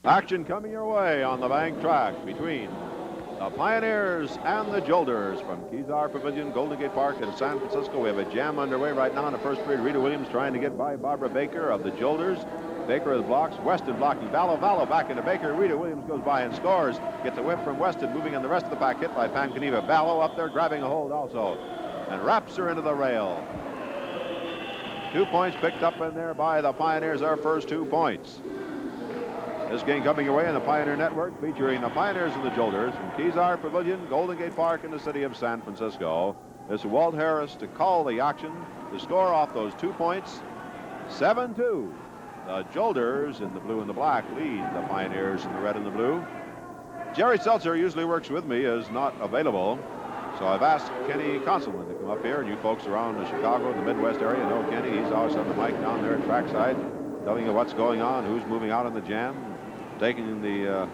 Action coming your way on the bank track between the Pioneers and the Jolters from Kezar Pavilion, Golden Gate Park in San Francisco. We have a jam underway right now in the first period. Rita Williams trying to get by Barbara Baker of the Jolters. Baker with blocks. Weston blocking Vallow. Vallow back into Baker. Rita Williams goes by and scores. Gets a whip from Weston. Moving in the rest of the pack. Hit by Pam Kaniva. Vallow up there grabbing a hold also. And wraps her into the rail. 2 points picked up in there by the Pioneers. Our first 2 points. This game coming away in the Pioneer Network featuring the Pioneers and the Jolters from Kezar Pavilion, Golden Gate Park in the city of San Francisco. This is Walt Harris to call the action. The score off those 2 points, 7-2. The Jolters in the blue and the black lead the Pioneers in the red and the blue. Jerry Seltzer usually works with me, is not available. So I've asked Kenny Consulman to come up here, and you folks around the Chicago and the Midwest area know Kenny. He's always on the mic down there at trackside, telling you what's going on, who's moving out in the jam, taking the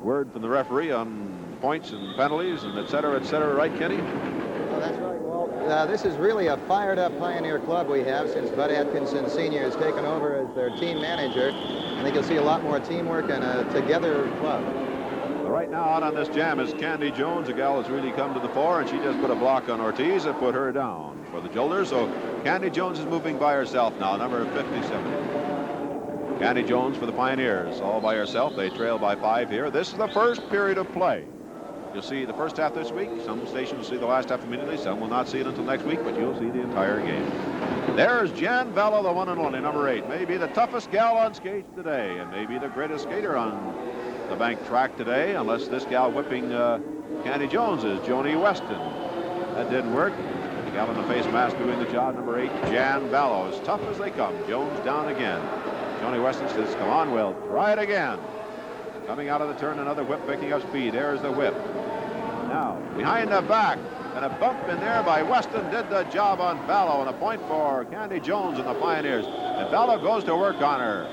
word from the referee on points and penalties and et cetera, right, Kenny? Well, that's right, Walt. This is really a fired-up Pioneer club we have since Bud Atkinson Sr. has taken over as their team manager. I think you'll see a lot more teamwork and a together club. Well, right now out on this jam is Candy Jones. A gal has really come to the fore, and she just put a block on Ortiz and put her down for the Jolters. So Candy Jones is moving by herself now, number 57. Candy Jones for the Pioneers, all by herself. They trail by 5 here. This is the first period of play. You'll see the first half this week. Some stations will see the last half immediately. Some will not see it until next week, but you'll see the entire game. There's Jan Vallow, the one and only, number 8. Maybe the toughest gal on skates today, and maybe the greatest skater on the bank track today, unless this gal whipping Candy Jones is Joan Weston. That didn't work. The gal in the face mask doing the job, number 8, Jan Vallow. As tough as they come. Jones down again. Joan Weston says, come on, Will, try it again. Coming out of the turn, another whip picking up speed. There's the whip. Now, behind the back, and a bump in there by Weston did the job on Vallow, and a point for Candy Jones and the Pioneers. And Vallow goes to work on her.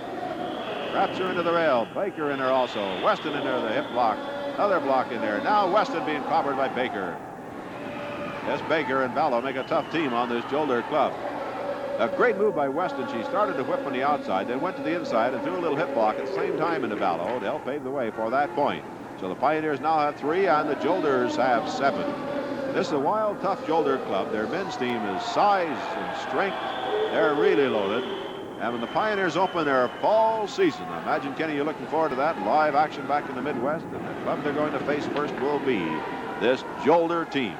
Wraps her into the rail. Baker in there also. Weston in there, the hip block. Another block in there. Now Weston being clobbered by Baker. Yes, Baker and Vallow make a tough team on this Jolter club. A great move by Weston. She started to whip on the outside, then went to the inside and threw a little hip block at the same time into Vallow to help pave the way for that point. So the Pioneers now have 3 and the Jolters have 7. This is a wild, tough Jolter club. Their men's team is size and strength. They're really loaded. And when the Pioneers open their fall season, I imagine, Kenny, you're looking forward to that. Live action back in the Midwest. And the club they're going to face first will be this Jolter team.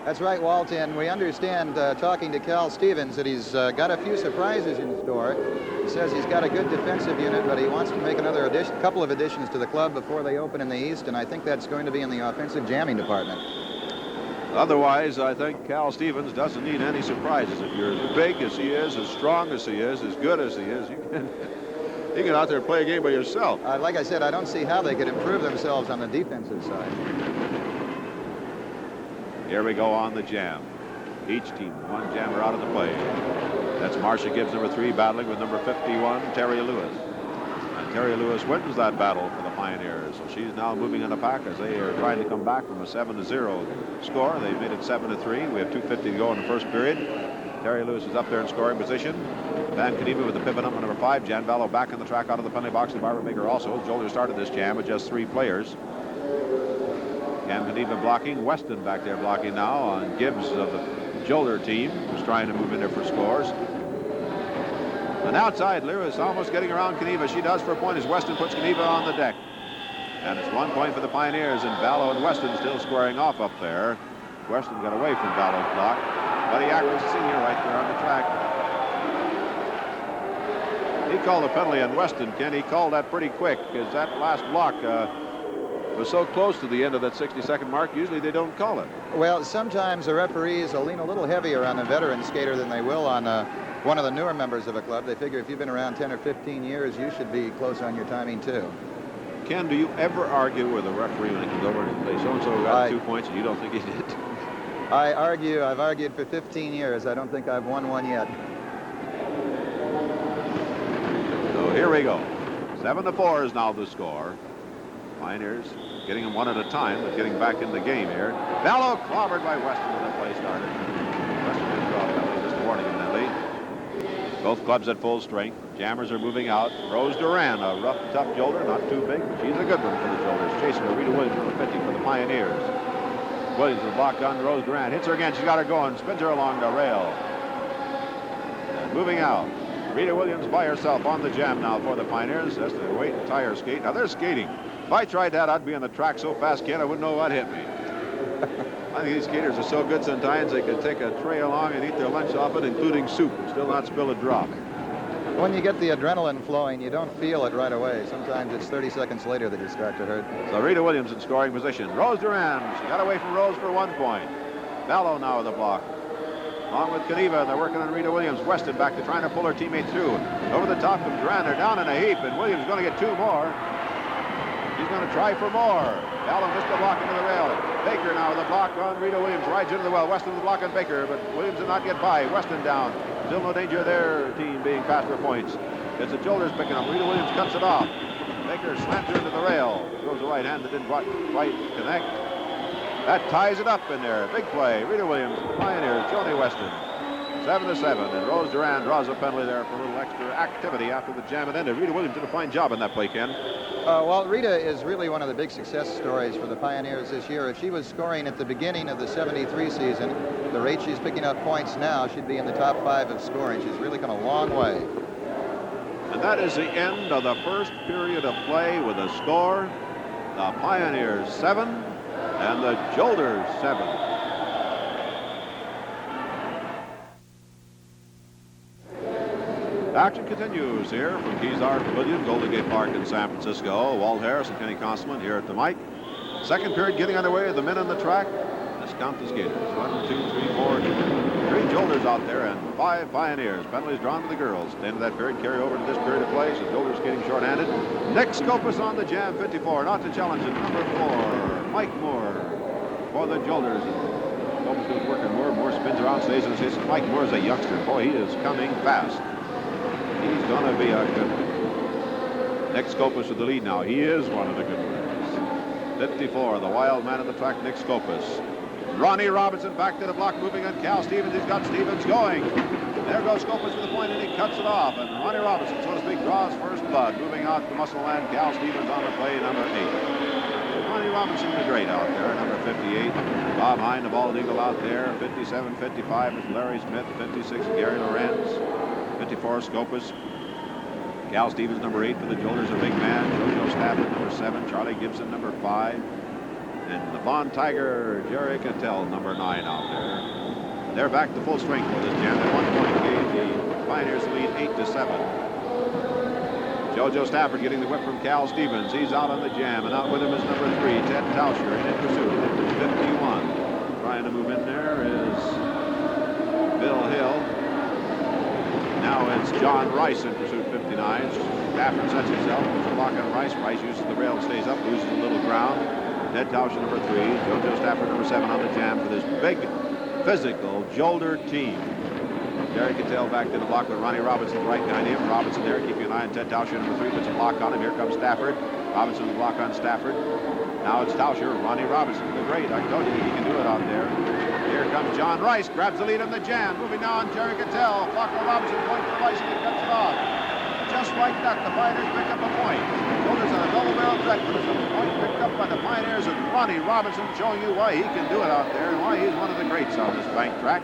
That's right, Walt, and we understand, talking to Cal Stevens, that he's got a few surprises in store. He says he's got a good defensive unit, but he wants to make another couple of additions to the club before they open in the East, and I think that's going to be in the offensive jamming department. Otherwise, I think Cal Stevens doesn't need any surprises. If you're as big as he is, as strong as he is, as good as he is, you can get out there and play a game by yourself. Like I said, I don't see how they could improve themselves on the defensive side. Here we go on the jam. Each team, one jammer out of the play. That's Marcia Gibbs, number 3, battling with number 51, Terry Lewis. And Terry Lewis wins that battle for the Pioneers. So she's now moving in the pack as they are trying to come back from a 7-0 score. They've made it 7-3. We have 2:50 to go in the first period. Terry Lewis is up there in scoring position. Van Kaniva with the pivot up on number 5. Jan Vallow back on the track out of the penalty box, and Barbara Baker also. Jolter started this jam with just 3 players. Cam Kaniva blocking. Weston back there blocking now on Gibbs of the Jolter team, who's trying to move in there for scores. And outside, Lewis almost getting around Kaniva. She does for a point as Weston puts Kaniva on the deck. And it's 1 point for the Pioneers, and Vallow and Weston still squaring off up there. Weston got away from Vallow's block. Buddy Ackles, senior, right there on the track. He called a penalty on Weston, Ken. He called that pretty quick, because that last block was so close to the end of that 60-second mark. Usually they don't call it. Well, sometimes the referees will lean a little heavier on a veteran skater than they will on one of the newer members of a club. They figure if you've been around 10 or 15 years, you should be close on your timing too. Ken, do you ever argue with a referee when he comes over and says, so-and-so got 2 points and you don't think he did? I've argued for 15 years. I don't think I've won one yet. So here we go. 7-4 is now the score. Pioneers getting them one at a time, but getting back in the game here. Vallow clobbered by Weston when the play started. Weston didn't draw a penalty this morning, evidently. Both clubs at full strength. Jammers are moving out. Rose Duran, a rough, tough Jolter, not too big, but she's a good one for the Jolters. Chasing her, Rita Williams, number 50 for the Pioneers. Williams is blocked on Rose Duran. Hits her again. She's got her going. Spins her along the rail. And moving out. Rita Williams by herself on the jam now for the Pioneers. That's the weight and tire skate. Now they're skating. If I tried that, I'd be on the track so fast, Ken, I wouldn't know what hit me. I think these skaters are so good sometimes they can take a tray along and eat their lunch off it, including soup, and still not spill a drop. When you get the adrenaline flowing, you don't feel it right away. Sometimes it's 30 seconds later that you start to hurt. So Rita Williams in scoring position. Rose Duran, she got away from Rose for 1 point. Bellow now with the block. Along with Kaniva, and they're working on Rita Williams. Weston back to trying to pull her teammate through. Over the top of Duran, they're down in a heap, and Williams is going to get 2 more. He's going to try for more. Allen just a block into the rail. Baker now with a block on Rita Williams. Rides into the well. Weston with a block on Baker, but Williams did not get by. Weston down. Still no danger of their team being passed for points. It's the Jolters picking up. Rita Williams cuts it off. Baker slams her into the rail. Throws the right hand that didn't quite connect. That ties it up in there. Big play. Rita Williams, Pioneers, Joan Weston. 7-7, and Rose Duran draws a penalty there for a little extra activity after the jam had ended. Rita Williams did a fine job in that play, Ken. Well, Rita is really one of the big success stories for the Pioneers this year. If she was scoring at the beginning of the 73 season, the rate she's picking up points now, she'd be in the top 5 of scoring. She's really come a long way. And that is the end of the first period of play with a score. The Pioneers 7 and the Jolters 7. Action continues here from Kezar Pavilion, Golden Gate Park in San Francisco. Walt Harris and Kenny Constable here at the mic. Second period getting underway. The men on the track. Let's count the skaters. 1, 2, 3, 4. 3 Jolters out there and 5 Pioneers. Penalties drawn to the girls. At the end of that period, carry over to this period of play. So Jolters skating short-handed. Nick Scopus on the jam, 54. Not to challenge it. Number 4, Mike Moore for the Jolters. Scopus is working more. Moore spins around, stays in his hits. Mike Moore is a youngster. Boy, he is coming fast. He's going to be a good one. Nick Scopus with the lead now. He is one of the good ones. 54, the wild man on the track, Nick Scopus. Ronnie Robinson back to the block, moving on Cal Stevens. He's got Stevens going. There goes Scopus with the point, and he cuts it off. And Ronnie Robinson, so to speak, draws first blood. Moving out the muscle man, Cal Stevens on the play, number 8. Ronnie Robinson is great out there, number 58. Bob Hine, the bald eagle out there. 57, 55 is Larry Smith. 56, Gary Lorenz. 54, Scopus. Cal Stevens, number 8 for the Jolters, a big man. Jojo Stafford, number 7. Charlie Gibson, number 5. And the Bond Tiger, Jerry Cattell, number 9 out there. They're back to full strength for this jam. At 1 point gave the Pioneers the lead 8-7. Jojo Stafford getting the whip from Cal Stevens. He's out on the jam, and out with him is number 3, Ted Tauscher, in pursuit. 51. Trying to move in there is Bill Hill. Now it's John Rice in pursuit, 59. Stafford sets himself, puts a block on Rice. Rice uses the rail, stays up, loses a little ground. Ted Tauscher, number 3. Jojo Stafford, number 7 on the jam for this big, physical Jolter team. Jerry Cattell back to the block with Ronnie Robinson right behind him. Robinson there keeping an eye on Ted Tauscher, number 3. Puts a block on him. Here comes Stafford. Robinson's block on Stafford. Now it's Tauscher, Ronnie Robinson. The great. I told you he can do it out there. Here comes John Rice, grabs the lead in the jam. Moving now on Jerry Cattell. Flocko Robinson point for Rice, and he cuts it off. Just like that, the Pioneers pick up a point. Jolters on a double-barrel threat, but it's a point picked up by the Pioneers, and Ronnie Robinson showing you why he can do it out there and why he's one of the greats on this bank track.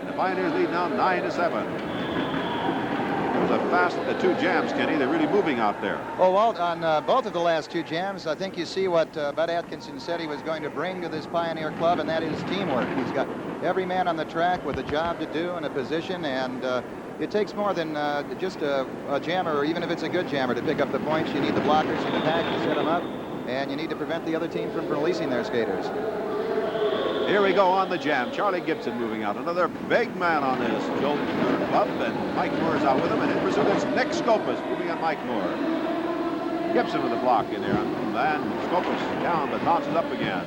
And the Pioneers lead now 9-7. It was a fast, the 2 jams, Kenny. They're really moving out there. Well, Walt, on both of the last 2 jams, I think you see what Bud Atkinson said he was going to bring to this Pioneer club, and that is teamwork. He's got every man on the track with a job to do and a position, and it takes more than just a jammer, or even if it's a good jammer, to pick up the points. You need the blockers in the pack to set them up, and you need to prevent the other team from releasing their skaters. Here we go on the jam. Charlie Gibson moving out. Another big man on this Jolter club, and Mike Moore is out with him. And in pursuit is Nick Scopus moving on Mike Moore. Gibson with a block in there. And Scopus down, but bounces up again.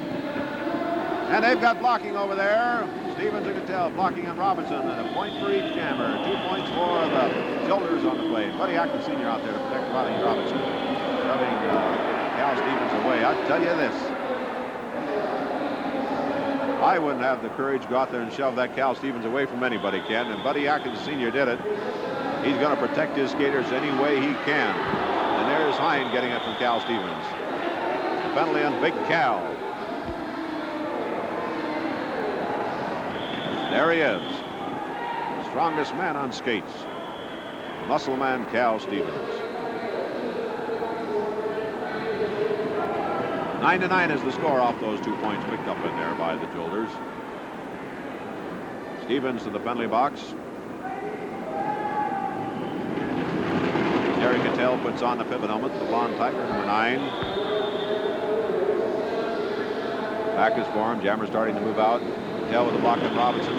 And they've got blocking over there. Stevens and Cattell blocking on Robinson, and a point for each jammer. 2 points for the Jolters on the play. Buddy Atkins Sr. out there to protect Ronnie Robinson. Shoving Cal Stevens away. I'll tell you this. I wouldn't have the courage to go out there and shove that Cal Stevens away from anybody, Ken, and Buddy Atkins Sr. did it. He's going to protect his skaters any way he can. And there's Hine getting it from Cal Stevens. The penalty on Big Cal. There he is. Strongest man on skates. Muscle man Cal Stevens. 9-9 is the score off those 2 points picked up in there by the Jolters. Stevens to the penalty box. Jerry Cattell puts on the pivot helmet, the blonde tiger, number 9. Back is for him. Jammer starting to move out. Cattell with the block of Robinson.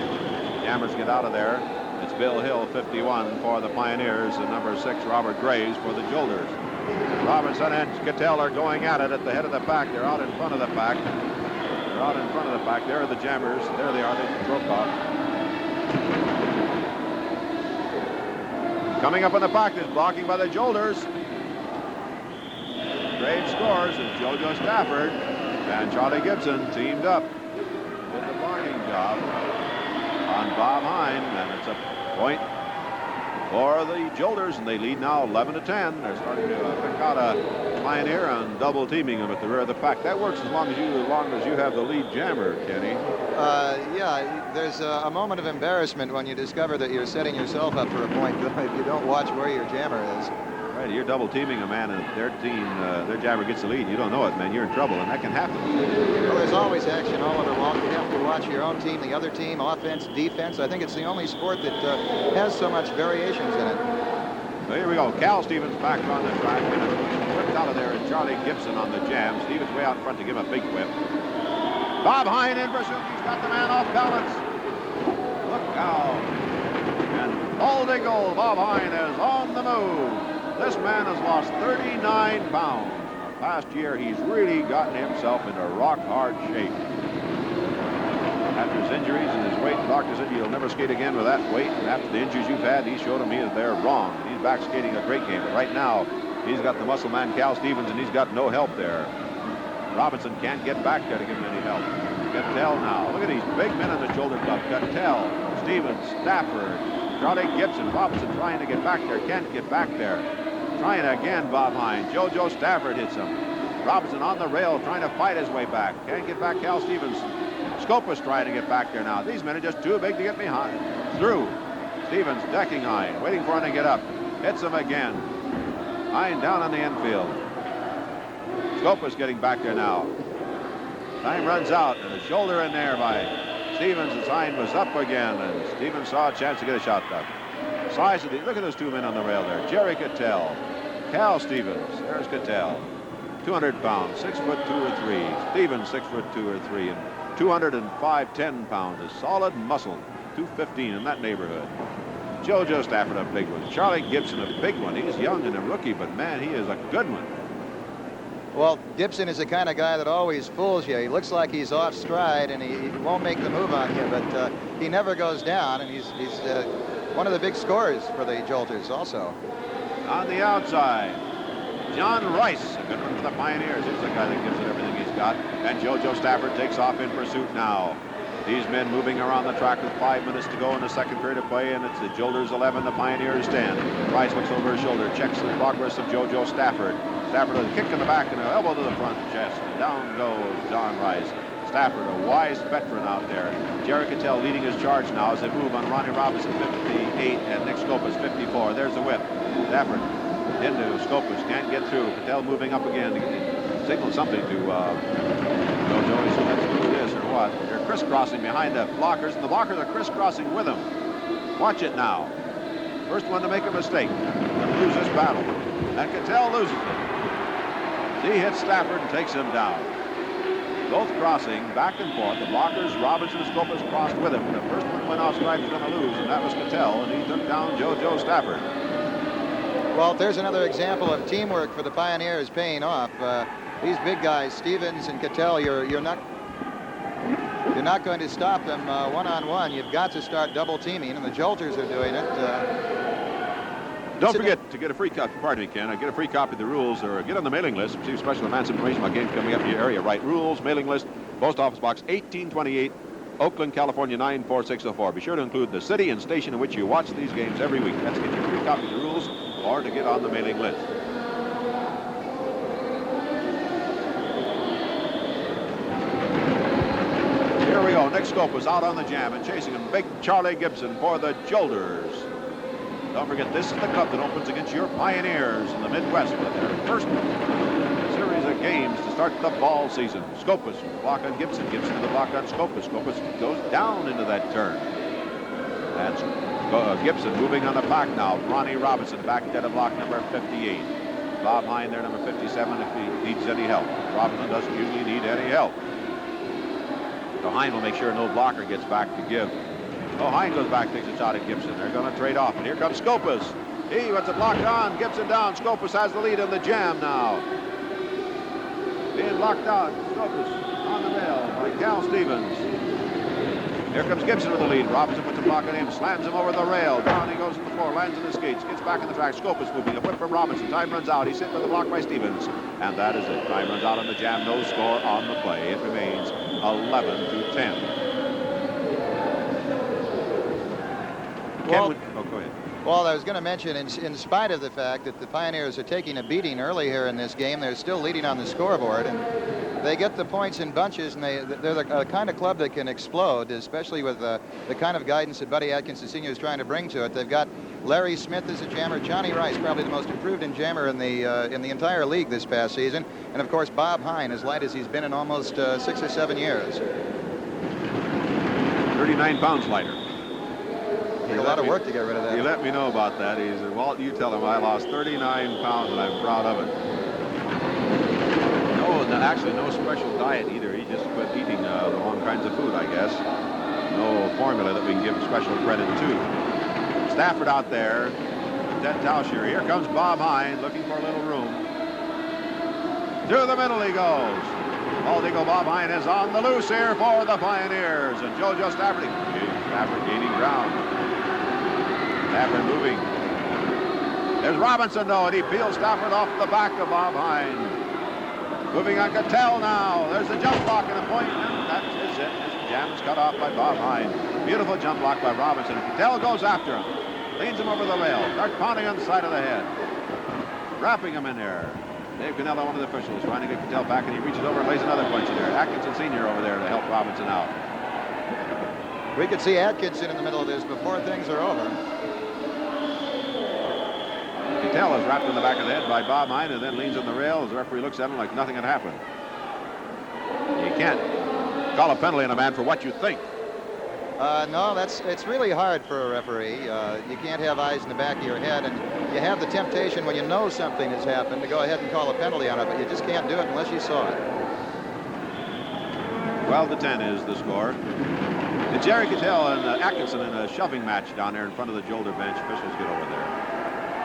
Jammers get out of there. It's Bill Hill, 51 for the Pioneers, and number 6, Robert Graves for the Jolters. Robinson and Cattell are going at it at the head of the pack. They're out in front of the pack. They're out in front of the pack. There are the Jammers. There they are. They broke off. Coming up in the pack is blocking by the Jolters. Graves scores as JoJo Stafford and Charlie Gibson teamed up with the blocking job on Bob Hine, and it's a point for the Jolters, and they lead now 11-10. They're starting to pick out a Pioneer on double teaming them at the rear of the pack. That works as long as you have the lead jammer, Kenny. Yeah, there's a moment of embarrassment when you discover that you're setting yourself up for a point if you don't watch where your jammer is. Right, you're double teaming a man, and their jammer gets the lead. You don't know it, man. You're in trouble, and that can happen. Well, there's always action all over long. You have to watch your own team, the other team, offense, defense. I think it's the only sport that has so much variations in it. So here we go. Cal Stevens back on the track. Whipped out of there is Charlie Gibson on the jam. Stevens way out in front to give him a big whip. Bob Hine in pursuit. He's got the man off balance. Look out. And holding goal. Bob Hine is on the move. This man has lost 39 pounds. In the past year, he's really gotten himself into rock-hard shape. After his injuries and his weight, the doctor said he'll never skate again with that weight. And after the injuries you've had, he showed him they're wrong. He's back skating a great game. But right now, he's got the muscle man, Cal Stevens, and he's got no help there. Robinson can't get back there to give him any help. Cattell now. Look at these big men in the shoulder club. Cattell, Stevens, Stafford, Charlie Gibson. Robinson trying to get back there. Can't get back there. Trying again, Bob Hine. JoJo Stafford hits him. Robinson on the rail trying to fight his way back. Can't get back Cal Stevens. Scopus trying to get back there now. These men are just too big to get behind. Through. Stevens decking Hine. Waiting for him to get up. Hits him again. Hine down on the infield. Scopus getting back there now. Time runs out, and a shoulder in there by Stevens as Hine was up again, and Stevens saw a chance to get a shot up. Size of the, look at those 2 men on the rail there. Jerry Cattell, Cal Stevens. There's Cattell. 200 pounds, 6'2" or 3. Stevens 6'2" or 3, and 205, 10 pounds. A solid muscle. 215 in that neighborhood. JoJo Stafford, a big one. Charlie Gibson, a big one. He's young and a rookie, but man, he is a good one. Well, Gibson is the kind of guy that always fools you. He looks like he's off stride, and he won't make the move on you, but he never goes down, and he's one of the big scorers for the Jolters also. On the outside, John Rice, a good one for the Pioneers. He's the guy that gives it everything he's got. And JoJo Stafford takes off in pursuit now. These men moving around the track with 5 minutes to go in the second period of play, and it's the Jolters 11, the Pioneers 10. Rice looks over his shoulder, checks the progress of JoJo Stafford. Stafford with a kick in the back and an elbow to the front chest. And down goes John Rice. Stafford, a wise veteran out there. Jerry Cattell leading his charge now as they move on Ronnie Robinson, 58, and Nick Scopus, 54. There's the whip. Stafford into Scopus, can't get through. Cattell moving up again to signal something to JoJo. So let's do this or what. They're crisscrossing behind the blockers, and the blockers are crisscrossing with them. Watch it now. First one to make a mistake and lose this battle. And Cattell loses it. He hits Stafford and takes him down. Both crossing back and forth. The blockers, Robinson and Scopus crossed with him. The first one went off stride was going to lose, and that was Cattell, and he took down JoJo Stafford. Well, there's another example of teamwork for the Pioneers paying off. These big guys, Stevens and Cattell, you're not going to stop them one-on-one. You've got to start double teaming, and the Jolters are doing it. Don't forget to get a free copy, pardon me, Ken, get a free copy of the rules, or get on the mailing list, receive special advance information about games coming up in your area. Right, rules, mailing list, Post Office Box 1828, Oakland, California 94604. Be sure to include the city and station in which you watch these games every week. That's get your free copy the rules or to get on the mailing list. Here we go. Nick Scope is out on the jam and chasing him. Big Charlie Gibson for the Jolters. Don't forget, this is the club that opens against your Pioneers in the Midwest with their first series of games to start the fall season. Scopus block on Gibson. Gibson to the block on Scopus. Scopus goes down into that turn. That's Gibson moving on the pack now. Ronnie Robinson back dead of block number 58. Bob Hine there, number 57, if he needs any help. Robinson doesn't usually need any help. So Hine will make sure no blocker gets back to give. Oh, Hine goes back, takes a shot at Gibson. They're going to trade off, and here comes Scopus. He wants it blocked on. Gibson down. Scopus has the lead in the jam now. Being blocked out. Scopus on the rail by Cal Stevens. Here comes Gibson with the lead. Robinson puts a block on him, slams him over the rail. Down he goes to the floor, lands on his skates, gets back in the track. Scopus moving, a whip from Robinson. Time runs out. He's hit with the block by Stevens. And that is it. Time runs out on the jam. No score on the play. It remains 11-10. Well, go ahead. Well, I was going to mention, in spite of the fact that the Pioneers are taking a beating early here in this game, they're still leading on the scoreboard, and they get the points in bunches, and they're the kind of club that can explode, especially with the kind of guidance that Buddy Atkinson Sr. is trying to bring to it. They've got Larry Smith as a jammer, Johnny Rice, probably the most improved jammer in the entire league this past season, and of course Bob Hine, as light as he's been in almost 6 or 7 years. 39 pounds lighter. A lot of work to get rid of that. He let me know about that. He said, Walt, you tell him I lost 39 pounds and I'm proud of it. Actually no special diet either. He just quit eating the wrong kinds of food, I guess. No formula that we can give special credit to. Stafford out there. Ted Tauscher. Here comes Bob Hine looking for a little room. Through the middle he goes. Bald Eagle Bob Hine is on the loose here for the Pioneers. And JoJo Stafford. Stafford gaining ground. Stafford moving. There's Robinson, though, and he peels Stafford off the back of Bob Hine. Moving on Cattell now. There's the jump block and a point, and that is it. This jam is cut off by Bob Hine. Beautiful jump block by Robinson. Cattell goes after him. Leans him over the rail. Starts pounding on the side of the head. Wrapping him in there. Dave Cannella, one of the officials, trying to get Cattell back, and he reaches over and lays another punch in there. Atkinson Sr. over there to help Robinson out. We could see Atkinson in the middle of this before things are over. Cattell is wrapped in the back of the head by Bob Hine and then leans on the rail as the referee looks at him like nothing had happened. You can't call a penalty on a man for what you think. No, it's really hard for a referee. You can't have eyes in the back of your head, and you have the temptation when you know something has happened to go ahead and call a penalty on it, but you just can't do it unless you saw it. 12-10 is the score. And Jerry Cattell and Atkinson in a shoving match down there in front of the Jolter bench. Officials get over there.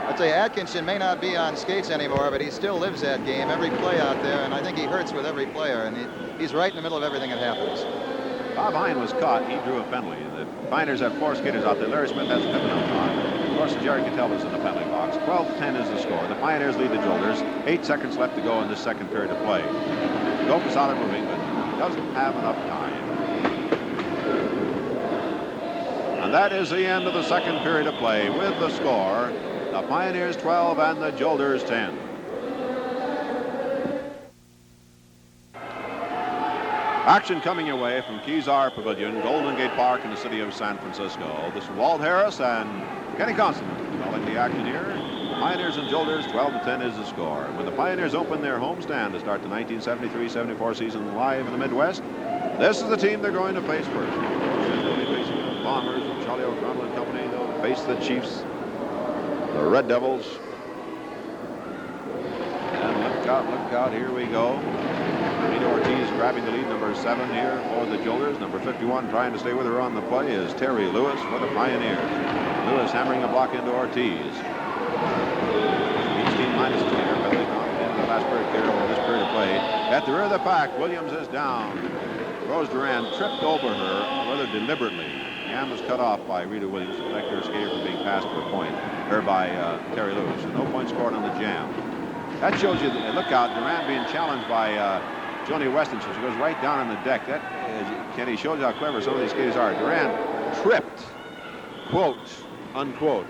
I'd say Atkinson may not be on skates anymore, but he still lives that game, every play out there, and I think he hurts with every player, and he's right in the middle of everything that happens. Bob Hine was caught. He drew a penalty. The Pioneers have 4 skaters out there. Larry Smith hasn't come enough on. Of course, Jerry Cattell is in the penalty box. 12-10 is the score. The Pioneers lead the Jolters. 8 seconds left to go in this second period of play. Gope is out and moving, but doesn't have enough time. And that is the end of the second period of play with the score. The Pioneers 12 and the Jolters 10. Action coming your way from Kezar Pavilion, Golden Gate Park in the city of San Francisco. This is Walt Harris and Kenny Constantine calling the action here. Pioneers and Jolters 12-10 is the score. And when the Pioneers open their homestand to start the 1973-74 season live in the Midwest, this is the team they're going to face first. They'll be facing the Bombers and Charlie O'Connell and company. They'll face the Chiefs, the Red Devils. And look out, here we go. Vito Ortiz grabbing the lead, number 7 here for the Jolters. Number 51 trying to stay with her on the play is Terry Lewis for the Pioneers. Lewis hammering a block into Ortiz. 18 minus 2 here, penalty count in the last period here over this period of play. At the rear of the pack, Williams is down. Rose Duran tripped over her rather deliberately. The hand was cut off by Rita Williams to protect her skater from being passed for a point, or by Terry Lewis. So no point scored on the jam. That shows you, look out, Duran being challenged by Joan Weston. So she goes right down on the deck. That, Kenny, shows how clever some of these skaters are. Duran tripped, quote, unquote.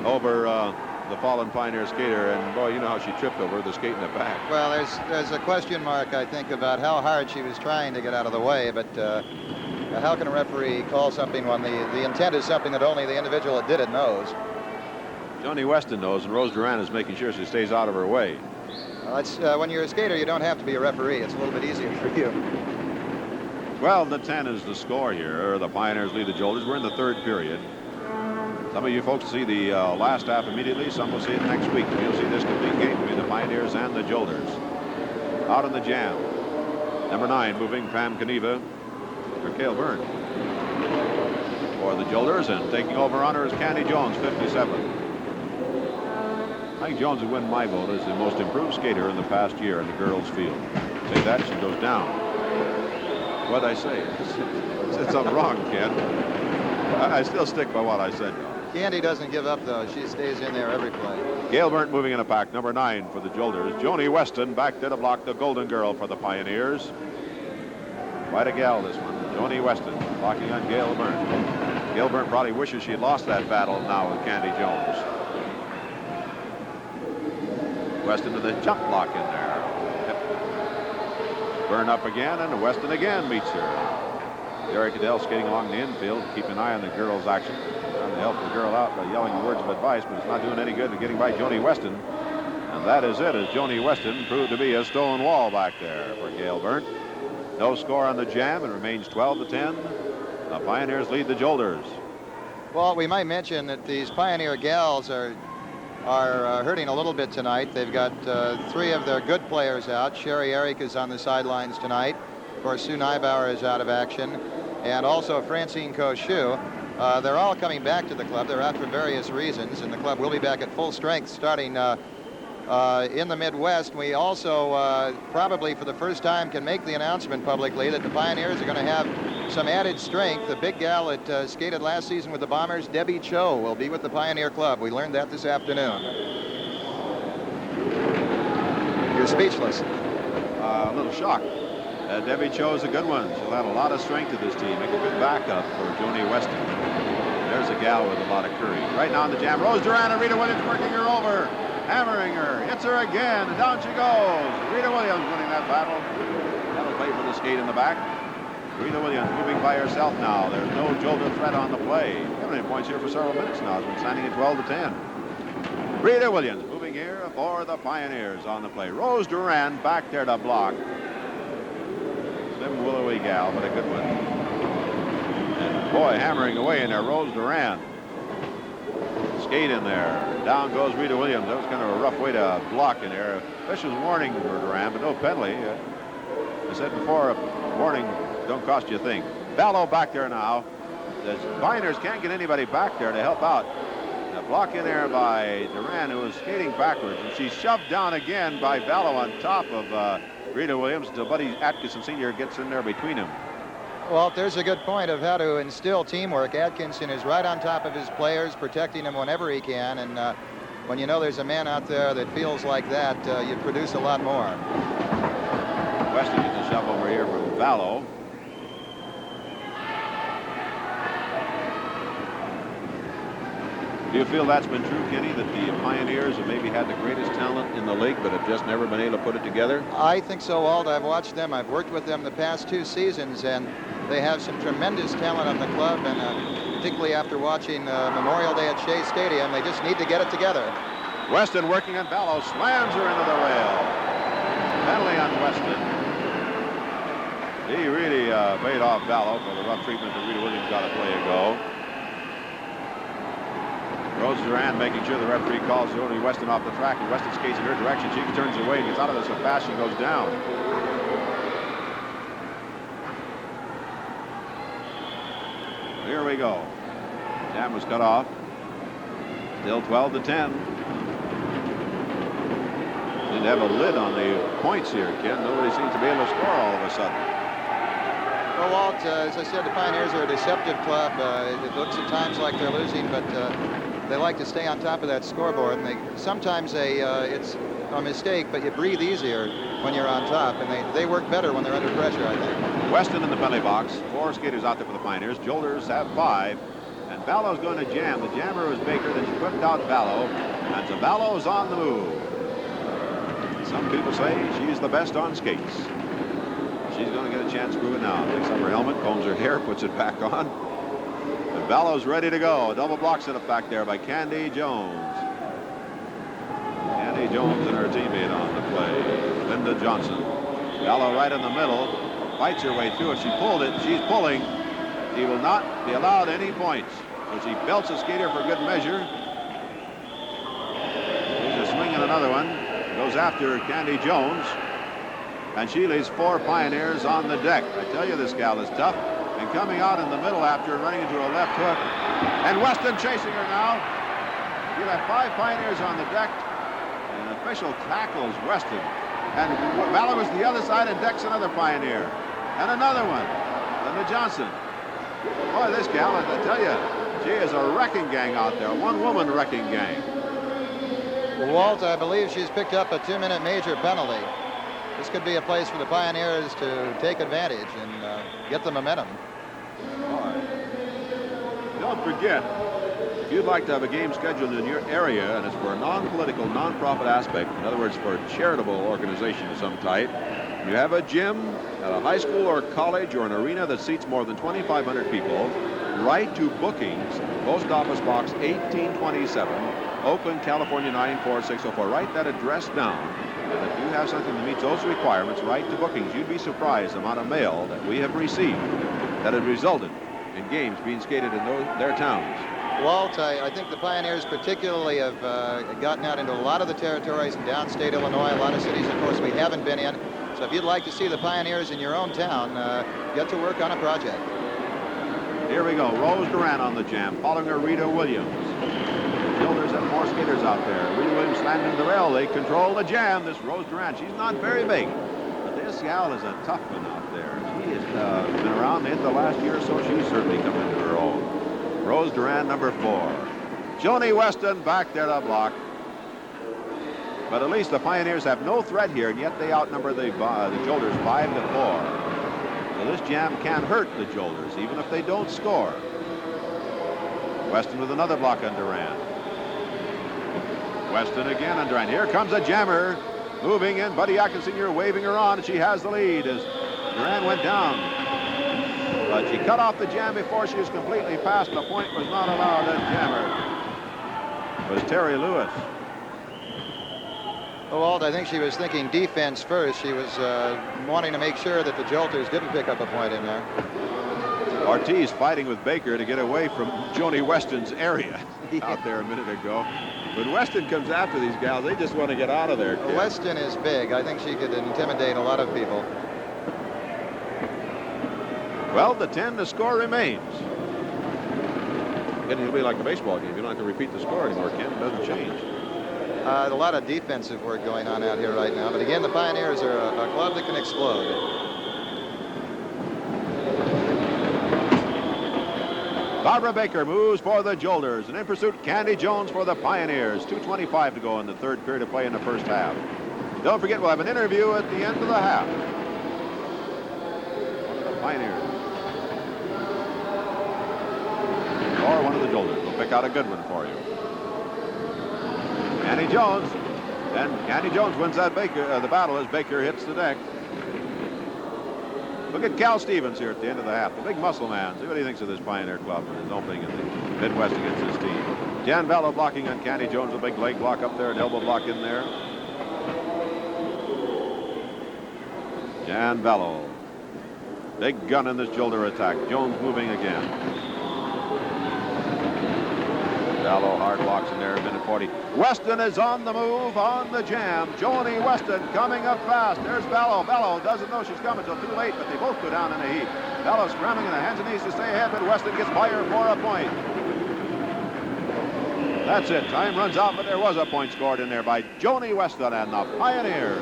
over the fallen Pioneer skater, and boy, you know how she tripped over the skate in the back. Well, there's a question mark, I think, about how hard she was trying to get out of the way, but how can a referee call something when the intent is something that only the individual that did it knows? Joan Weston knows, and Rose Duran is making sure she stays out of her way. Well, when you're a skater, you don't have to be a referee. It's a little bit easier for you. 12-10 is the score here. The Pioneers lead the Jolters. We're in the third period. Some of you folks see the last half immediately. Some will see it next week. You'll see this complete game between the Pioneers and the Jolters. Out in the jam. Number 9 moving Pam Kaniva for Cale Byrne. For the Jolters, and taking over on her is Candy Jones, 57. I think Jones would win my vote as the most improved skater in the past year in the girls' field. Say that, she goes down. What'd I say? Said something wrong, Ken. I still stick by what I said. Candy doesn't give up, though. She stays in there every play. Cale Byrne moving in a pack. Number 9 for the Jolters. Joan Weston back there to block the Golden Girl for the Pioneers. Quite a gal, this one. Joan Weston blocking on Cale Byrne. Cale Byrne probably wishes she had lost that battle now with Candy Jones. Weston to the jump block in there. Byrne up again, and Weston again meets her. Derek Cadell skating along the infield, keep an eye on the girls' action. Trying to help the girl out by yelling words of advice, but it's not doing any good in getting by Joan Weston. And that is it, as Joan Weston proved to be a stone wall back there for Cale Byrne. No score on the jam. It remains 12-10. The Pioneers lead the Jolters. Well, we might mention that these Pioneer gals are hurting a little bit tonight. They've got 3 of their good players out. Sherry Eric is on the sidelines tonight. Of course, Sue Neibauer is out of action, and also Francine Cochou. They're all coming back to the club. They're out for various reasons, and the club will be back at full strength starting in the Midwest. We also probably for the first time can make the announcement publicly that the Pioneers are going to have some added strength. The big gal that skated last season with the Bombers, Debbie Cho, will be with the Pioneer Club. We learned that this afternoon. You're speechless. A little shocked. Debbie Cho is a good one. She'll add a lot of strength to this team. Make a good backup for Joan Weston. There's a gal with a lot of courage. Right now in the jam, Rose Duran and Rita Williams working her over. Hammering her, hits her again, and down she goes. Rita Williams winning that battle. That'll play for the skate in the back. Rita Williams moving by herself now. There's no Jolter threat on the play. Having any points here for several minutes now. It's been standing at 12-10. Rita Williams moving here for the Pioneers on the play. Rose Duran back there to block. Slim willowy gal, but a good one. And boy, hammering away in there, Rose Duran. Skate in there. Down goes Rita Williams. That was kind of a rough way to block in there. Officials warning for Duran, but no penalty. I said before, warning don't cost you a thing. Ballo back there now. The Pioneers can't get anybody back there to help out. A block in there by Duran, who was skating backwards, and she's shoved down again by Ballo on top of Rita Williams until Buddy Atkinson Sr. gets in there between them. Well, there's a good point of how to instill teamwork. Atkinson is right on top of his players, protecting them whenever he can, and when you know there's a man out there that feels like that, you produce a lot more. Weston gets a shove over here from Ballo. Do you feel that's been true, Kenny, that the Pioneers have maybe had the greatest talent in the league but have just never been able to put it together? I think so, Walt. I've watched them. I've worked with them the past 2 seasons, and they have some tremendous talent on the club, and particularly after watching Memorial Day at Shea Stadium, they just need to get it together. Weston working on Ballo, slams her into the rail. Penalty on Weston. He really paid off Ballo for the rough treatment that Rita Williams got a play ago. Rose Duran making sure the referee calls Joan Weston off the track, and Weston skates in her direction. She turns away and gets out of this so fast she goes down. Here we go. Jam was cut off. Still 12-10. Seem to have a lid on the points here, Ken. Nobody seems to be able to score all of a sudden. Well, Walt, as I said, the Pioneers are a deceptive club. It looks at times like they're losing, but they like to stay on top of that scoreboard, and sometimes it's a mistake, but you breathe easier when you're on top, and they work better when they're under pressure, I think. Weston in the penalty box. 4 skaters out there for the Pioneers. Jolters have 5, and And Ballow's going to jam. The jammer was Baker, then she whipped out Ballow. And so Ballow's on the move. Some people say she's the best on skates. She's going to get a chance to prove it now. Picks up her helmet, combs her hair, puts it back on. And Ballow's ready to go. A double block set up back there by Candy Jones. Candy Jones and her teammate on the play, Linda Johnson. Ballow right in the middle, fights her way through it. She pulled it. She's pulling. She will not be allowed any points. So she belts a skater for good measure. She's a swing and another one. Goes after Candy Jones. And she leaves 4 Pioneers on the deck. I tell you, this gal is tough. And coming out in the middle after running into a left hook. And Weston chasing her now. You'll have 5 Pioneers on the deck. And an official tackles Weston. And Ballow was the other side and decks another Pioneer. And another one. Linda Johnson. Boy, this gal, I tell you, she is a wrecking gang out there. One-woman wrecking gang. Walt, I believe she's picked up a 2-minute major penalty. This could be a place for the Pioneers to take advantage and get the momentum. Don't forget, if you'd like to have a game scheduled in your area and it's for a non-political, non-profit aspect, in other words, for a charitable organization of some type, you have a gym at a high school or college or an arena that seats more than 2,500 people, write to bookings, Post Office Box 1827, Oakland, California 94604. Write that address down. And if you have something that meets those requirements, write to bookings. You'd be surprised the amount of mail that we have received that had resulted in games being skated in their towns. Walt, I think the Pioneers particularly have gotten out into a lot of the territories in downstate Illinois, a lot of cities, of course, we haven't been in. So if you'd like to see the Pioneers in your own town, get to work on a project. Here we go. Rose Duran on the jam, following her Rita Williams. Jolters have more skaters out there. Rita Williams slammed into the rail. They control the jam. This Rose Duran, she's not very big, but this gal is a tough one out there. She has been around in the last year or so. She's certainly come into her own. Rose Duran, number 4. Joan Weston back there to block. But at least the Pioneers have no threat here, and yet they outnumber the Jolters 5-4. So this jam can hurt the Jolters, even if they don't score. Weston with another block on Duran. Weston again on Duran. Here comes a jammer. Moving in. Buddy Atkins Sr. waving her on, and she has the lead as Duran went down. But she cut off the jam before she was completely past. The point was not allowed. That jammer was Terry Lewis. Well, Walt, I think she was thinking defense first. She was wanting to make sure that the Jolters didn't pick up a point in there. Ortiz fighting with Baker to get away from Joan Weston's area out there a minute ago. When Weston comes after these gals, they just want to get out of there. Well, Weston is big. I think she could intimidate a lot of people. Well, the 10 to score remains. It'll be like a baseball game. You don't have to repeat the score anymore, Ken. It doesn't change. A lot of defensive work going on out here right now. But again, the Pioneers are a club that can explode. Barbara Baker moves for the Jolters, and in pursuit, Candy Jones for the Pioneers. 2:25 to go in the third period of play in the first half. Don't forget, we'll have an interview at the end of the half. The Pioneers. Or one of the Jolters. We'll pick out a good one for you. Candy Jones. And Candy Jones wins that the battle as Baker hits the deck. Look at Cal Stevens here at the end of the half, the big muscle man. See what he thinks of this Pioneer club and his opening in the Midwest against his team. Jan Vallow blocking on Candy Jones, a big leg block up there, an elbow block in there. Jan Vallow. Big gun in this Jolter attack. Jones moving again. Vallow hard blocks in there, minute 40. Weston is on the move, on the jam. Joanie Weston coming up fast. There's Vallow. Vallow doesn't know she's coming till too late, but they both go down in a heap. Vallow scrambling in the hands and knees to stay ahead, but Weston gets by her for a point. That's it. Time runs out, but there was a point scored in there by Joanie Weston and the Pioneers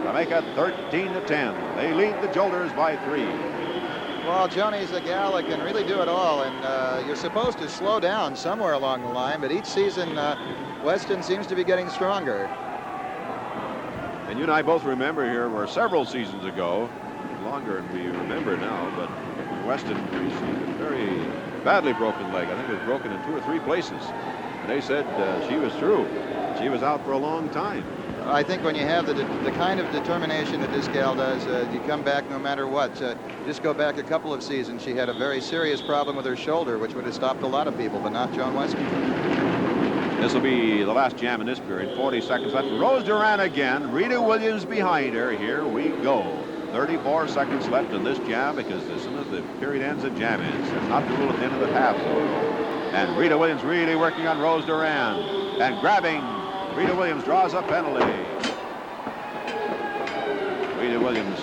to make it 13-10. They lead the Jolters by 3. Well, Joanie's a gal that can really do it all, and you're supposed to slow down somewhere along the line, but each season Weston seems to be getting stronger. And you and I both remember here were several seasons ago, longer than we remember now, but Weston received a very badly broken leg. I think it was broken in 2 or 3 places. And they said she was through. She was out for a long time. I think when you have the kind of determination that this gal does, you come back no matter what. Just go back a couple of seasons. She had a very serious problem with her shoulder, which would have stopped a lot of people, but not Joan Weston. This will be the last jam in this period. 40 seconds left. Rose Duran again. Rita Williams behind her. Here we go. 34 seconds left in this jam, because as soon as the period ends, the jam ends. That's not the rule at the end of the half. And Rita Williams really working on Rose Duran. And grabbing. Rita Williams draws a penalty. Rita Williams,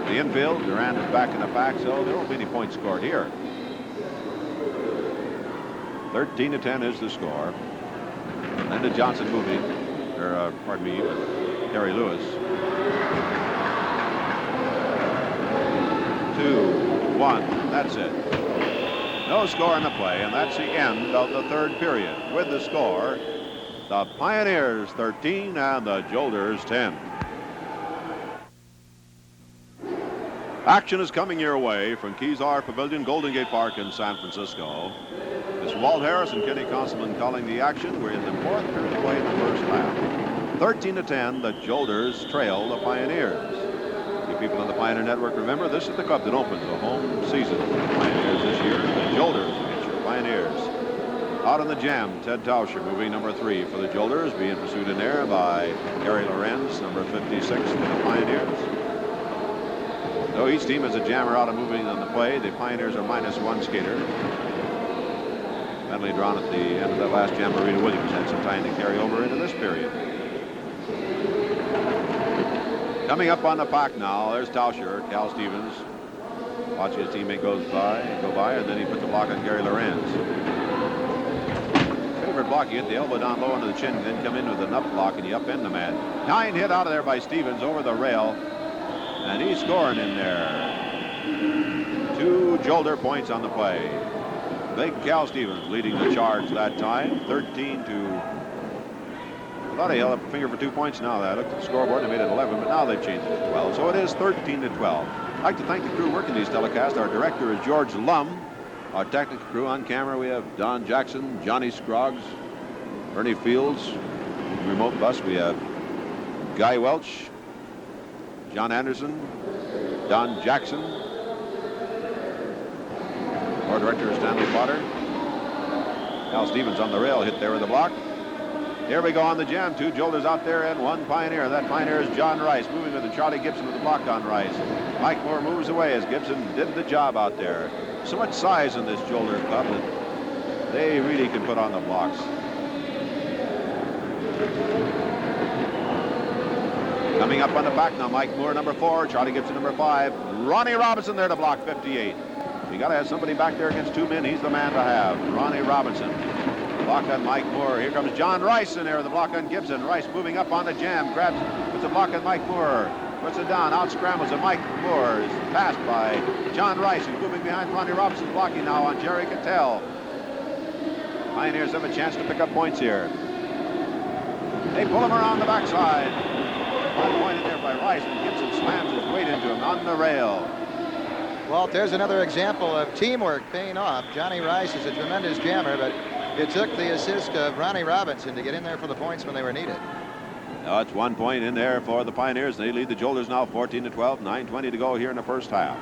the infield. Duran is back in the pack, so there won't be any points scored here. 13-10 is the score. Linda Johnson moving, or pardon me, Terry Lewis. 2-1. That's it. No score in the play, and that's the end of the third period. With the score, the Pioneers 13 and the Jolters 10. Action is coming your way from Kezar Pavilion, Golden Gate Park in San Francisco. It's Walt Harris and Kenny Conselman calling the action. We're in the 4th period of play in the first half. 13-10, the Jolters trail the Pioneers. You people on the Pioneer Network, remember, this is the club that opens the home season for the Pioneers this year. The Jolters against your Pioneers. Out on the jam, Ted Tauscher moving number 3 for the Jolters, being pursued in there by Gary Lorenz, number 56 for the Pioneers. Though each team has a jammer out and moving on the play, the Pioneers are -1 skater. Penalty drawn at the end of that last jam. Rita Williams had some time to carry over into this period. Coming up on the puck now, there's Tauscher, Cal Stevens. Watching his teammate go by, and then he puts the block on Gary Lorenz. Favorite block, you get the elbow down low under the chin, and then come in with an up block, and you upend the man. 9 hit out of there by Stevens over the rail, and he's scoring in there. 2 Jolter points on the play. Big Cal Stevens leading the charge that time, 13 to... I thought he held up a finger for 2 points now. I looked at the scoreboard and they made it 11, but now they've changed it to 12. So it is 13-12. I'd like to thank the crew working these telecasts. Our director is George Lum. Our technical crew on camera, we have Don Jackson, Johnny Scroggs, Ernie Fields. Remote bus, we have Guy Welch, John Anderson, Don Jackson. Our director is Stanley Potter. Cal Stevens on the rail, hit there with the block. Here we go on the jam. 2 Jolters out there and 1 Pioneer. That Pioneer is John Rice, moving with the Charlie Gibson with the block on Rice. Mike Moore moves away as Gibson did the job out there. So much size in this Jolter club that they really can put on the blocks. Coming up on the back now, Mike Moore, number 4, Charlie Gibson, number 5. Ronnie Robinson there to block 58. You got to have somebody back there against 2 men. He's the man to have. Ronnie Robinson. Block on Mike Moore. Here comes John Rice in there with the block on Gibson. Rice moving up on the jam. Grabs, puts a block on Mike Moore. Puts it down, out scrambles, and Mike Moore is passed by John Rice, who's moving behind Ronnie Robinson, blocking now on Jerry Cattell. Pioneers have a chance to pick up points here. They pull him around the backside. 1 point in there by Rice, and Gibson slams his weight into him on the rail. Well, there's another example of teamwork paying off. Johnny Rice is a tremendous jammer, but it took the assist of Ronnie Robinson to get in there for the points when they were needed. Now it's 1 point in there for the Pioneers. They lead the Jolters now 14-12, 9:20 to go here in the first half.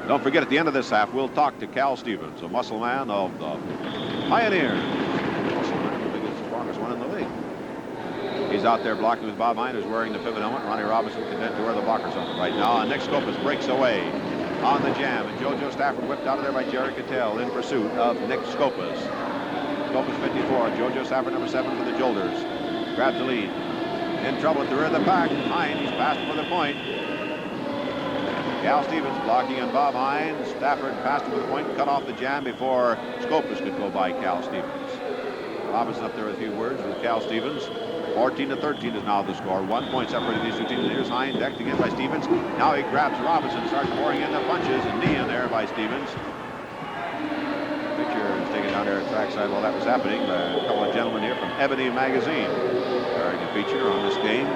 Don't forget, at the end of this half, we'll talk to Cal Stevens, a muscle man of the Pioneers. Muscle man, the biggest, strongest one in the league. He's out there blocking with Bob Hine, who's wearing the pivot helmet. Ronnie Robinson content to wear the blockers on right now. And Nick Skopas breaks away on the jam. And JoJo Stafford whipped out of there by Jerry Cattell in pursuit of Nick Skopas. Skopas 54, JoJo Stafford number 7 for the Jolters. Grabs the lead. In trouble at the rear of the pack. Hine, he's passed for the point. Cal Stevens blocking on Bob Hine. Stafford passed him with the point, cut off the jam before Skopas could go by Cal Stevens. Robinson up there with a few words with Cal Stevens. 14-13 is now the score. 1 point separating these 2 teams. And here's Hine, decked again by Stevens. Now he grabs Robinson, starts pouring in the punches, and knee in there by Stevens. Picture was taken down there at trackside while that was happening by a couple of gentlemen here from Ebony Magazine. Very good feature on this game.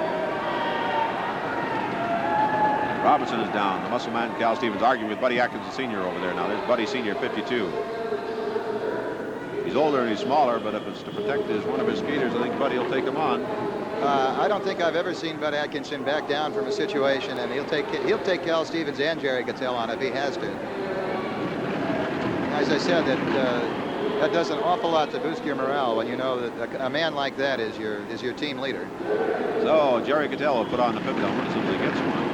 Robinson is down. The muscle man, Cal Stevens, arguing with Buddy Atkinson Sr. over there now. There's Buddy Sr., 52. He's older and he's smaller, but if it's to protect one of his skaters, I think Buddy will take him on. I don't think I've ever seen Bud Atkinson back down from a situation, and he'll take Cal Stevens and Jerry Cattell on if he has to. As I said, that does an awful lot to boost your morale when you know that a man like that is your team leader. So Jerry Cattell will put on the fifth helmet as soon as he gets one.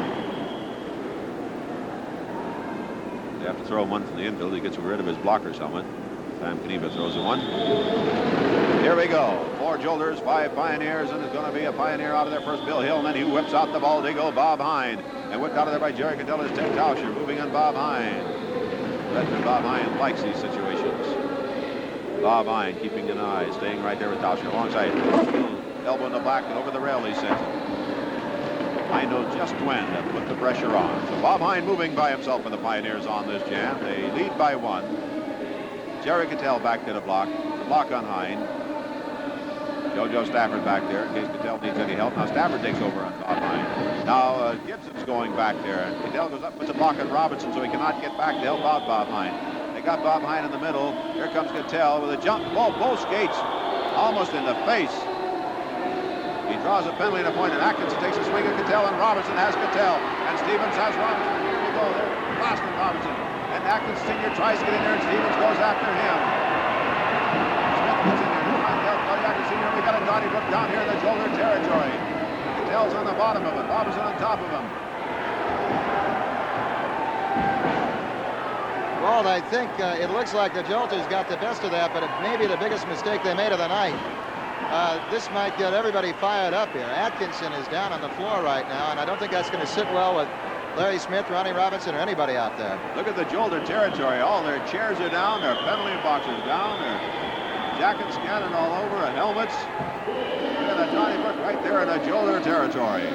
They have to throw him one from the infield. He gets rid of his blocker's helmet. Sam Kneva throws the one. Here we go. 4 Jolters, 5 Pioneers, and it's going to be a Pioneer out of there first, Bill Hill, and then he whips out the ball. They go Bob Hine. And whipped out of there by Jerry Cattell is Ted Tauscher, moving on Bob Hine. Veteran Bob Hine likes these situations. Bob Hine keeping an eye, staying right there with Tauscher alongside. Elbow in the back and over the rail he sends it. Hine knows just when to put the pressure on. So Bob Hine moving by himself for the Pioneers on this jam. They lead by 1. Jerry Cattell back to the block. The block on Hine. JoJo Stafford back there in case Cattell needs any help. Now Stafford takes over on Bob Hine. Now Gibson's going back there. And Cattell goes up with the block on Robinson, so he cannot get back to help out Bob Hine. They got Bob Hine in the middle. Here comes Cattell with a jump ball. Both skates almost in the face. He draws a penalty and a point, and Atkinson takes a swing at Cattell, and Robinson has Cattell. And Stevens has Robinson. Here we go. They're blasting Robinson. And Atkinson Sr. tries to get in there, and Stevens goes after him. Smith gets in there. Sr. We got a Donnybrook down here in the Jolter territory. Cattell's on the bottom of it. Robinson on top of him. Walt, I think it looks like the Jolters got the best of that, but it may be the biggest mistake they made of the night. This might get everybody fired up here. Atkinson is down on the floor right now, and I don't think that's going to sit well with Larry Smith, Ronnie Robinson, or anybody out there. Look at the Jolter territory. All their chairs are down, their penalty boxes down, their jackets scattered all over, and helmets. Look at the Donnybrook right there in the Jolter territory.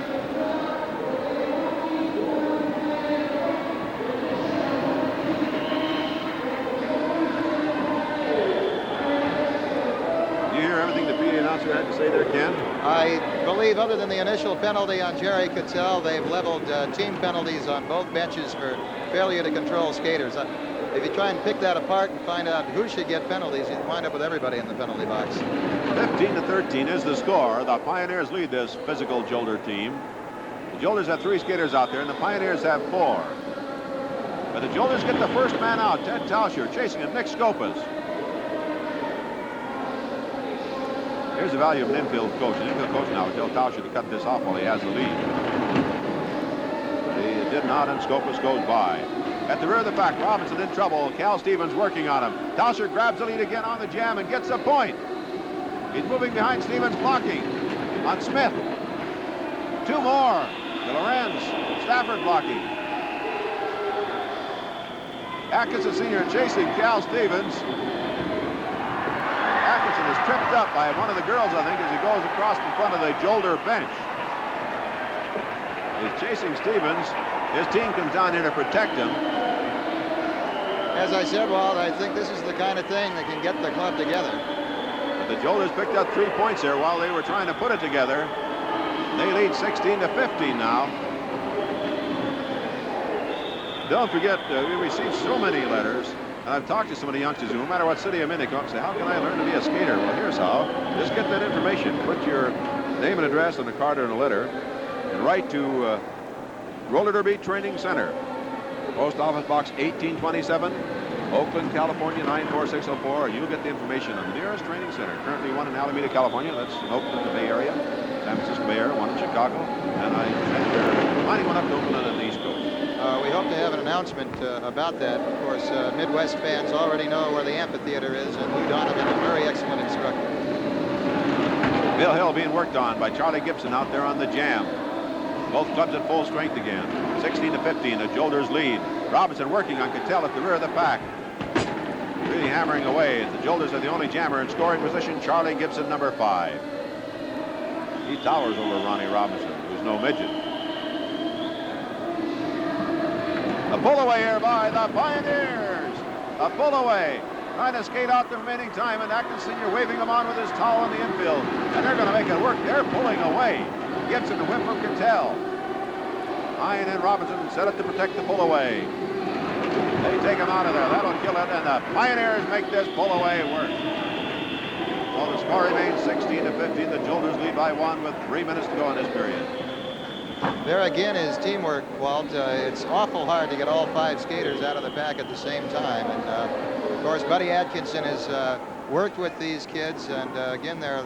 Do you hear everything the PA announcer had to say there, Ken? I believe other than the initial penalty on Jerry Cattell, they've leveled team penalties on both benches for failure to control skaters. If you try and pick that apart and find out who should get penalties, you wind up with everybody in the penalty box. 15-13 is the score. The Pioneers lead this physical Jolter team. The Jolters have 3 skaters out there, and the Pioneers have 4. But the Jolters get the first man out, Ted Tauscher, chasing him, Nick Skopas. Here's the value of an infield coach. An infield coach now would tell Tauscher to cut this off while he has the lead. But he did not, and Skopas goes by. At the rear of the pack, Robinson in trouble. Cal Stevens working on him. Tauscher grabs the lead again on the jam and gets a point. He's moving behind Stevens, blocking on Smith. 2 more. To Lorenz. Stafford blocking. Atkinson Sr. chasing Cal Stevens. Atkinson is tripped up by one of the girls, I think, as he goes across in front of the Jolter bench. He's chasing Stevens. His team comes down here to protect him. As I said, Walt, I think this is the kind of thing that can get the club together. But the Jolters picked up 3 points there while they were trying to put it together. They lead 16-15 now. Don't forget, we received so many letters, and I've talked to some of the youngsters who, no matter what city I'm in, they come up and say, how can I learn to be a skater? Well, here's how. Just get that information. Put your name and address on a card or in a letter, and write to Roller Derby Training Center, Post Office Box 1827, Oakland, California 94604. You'll get the information on the nearest training center. Currently one in Alameda, California. That's in Oakland, the Bay Area. San Francisco Bay Area, one in Chicago. And I think they're lining one up to Oakland on the East Coast. We hope to have an announcement about that. Of course, Midwest fans already know where the amphitheater is, and Lou Donovan, a very excellent instructor. Bill Hill being worked on by Charlie Gibson out there on the jam. Both clubs at full strength again. 16-15, the Jolters lead. Robinson working on Cattell at the rear of the pack. Really hammering away. The Jolters are the only jammer in scoring position. Charlie Gibson, number 5. He towers over Ronnie Robinson, who's no midget. A pull away here by the Pioneers. A pull away. Trying to skate out the remaining time, and Atkinson Sr. waving him on with his towel in the infield. And they're going to make it work. They're pulling away. Gibson, the whip from Cattell. Hine and Robinson set it to protect the pull away. They take him out of there. That'll kill it, and the Pioneers make this pull away work. Well, the score remains 16-15. The Jolters lead by 1 with 3 minutes to go in this period. There again is teamwork, Walt. It's awful hard to get all 5 skaters out of the pack at the same time. And, of course, Buddy Atkinson has worked with these kids. And, again, there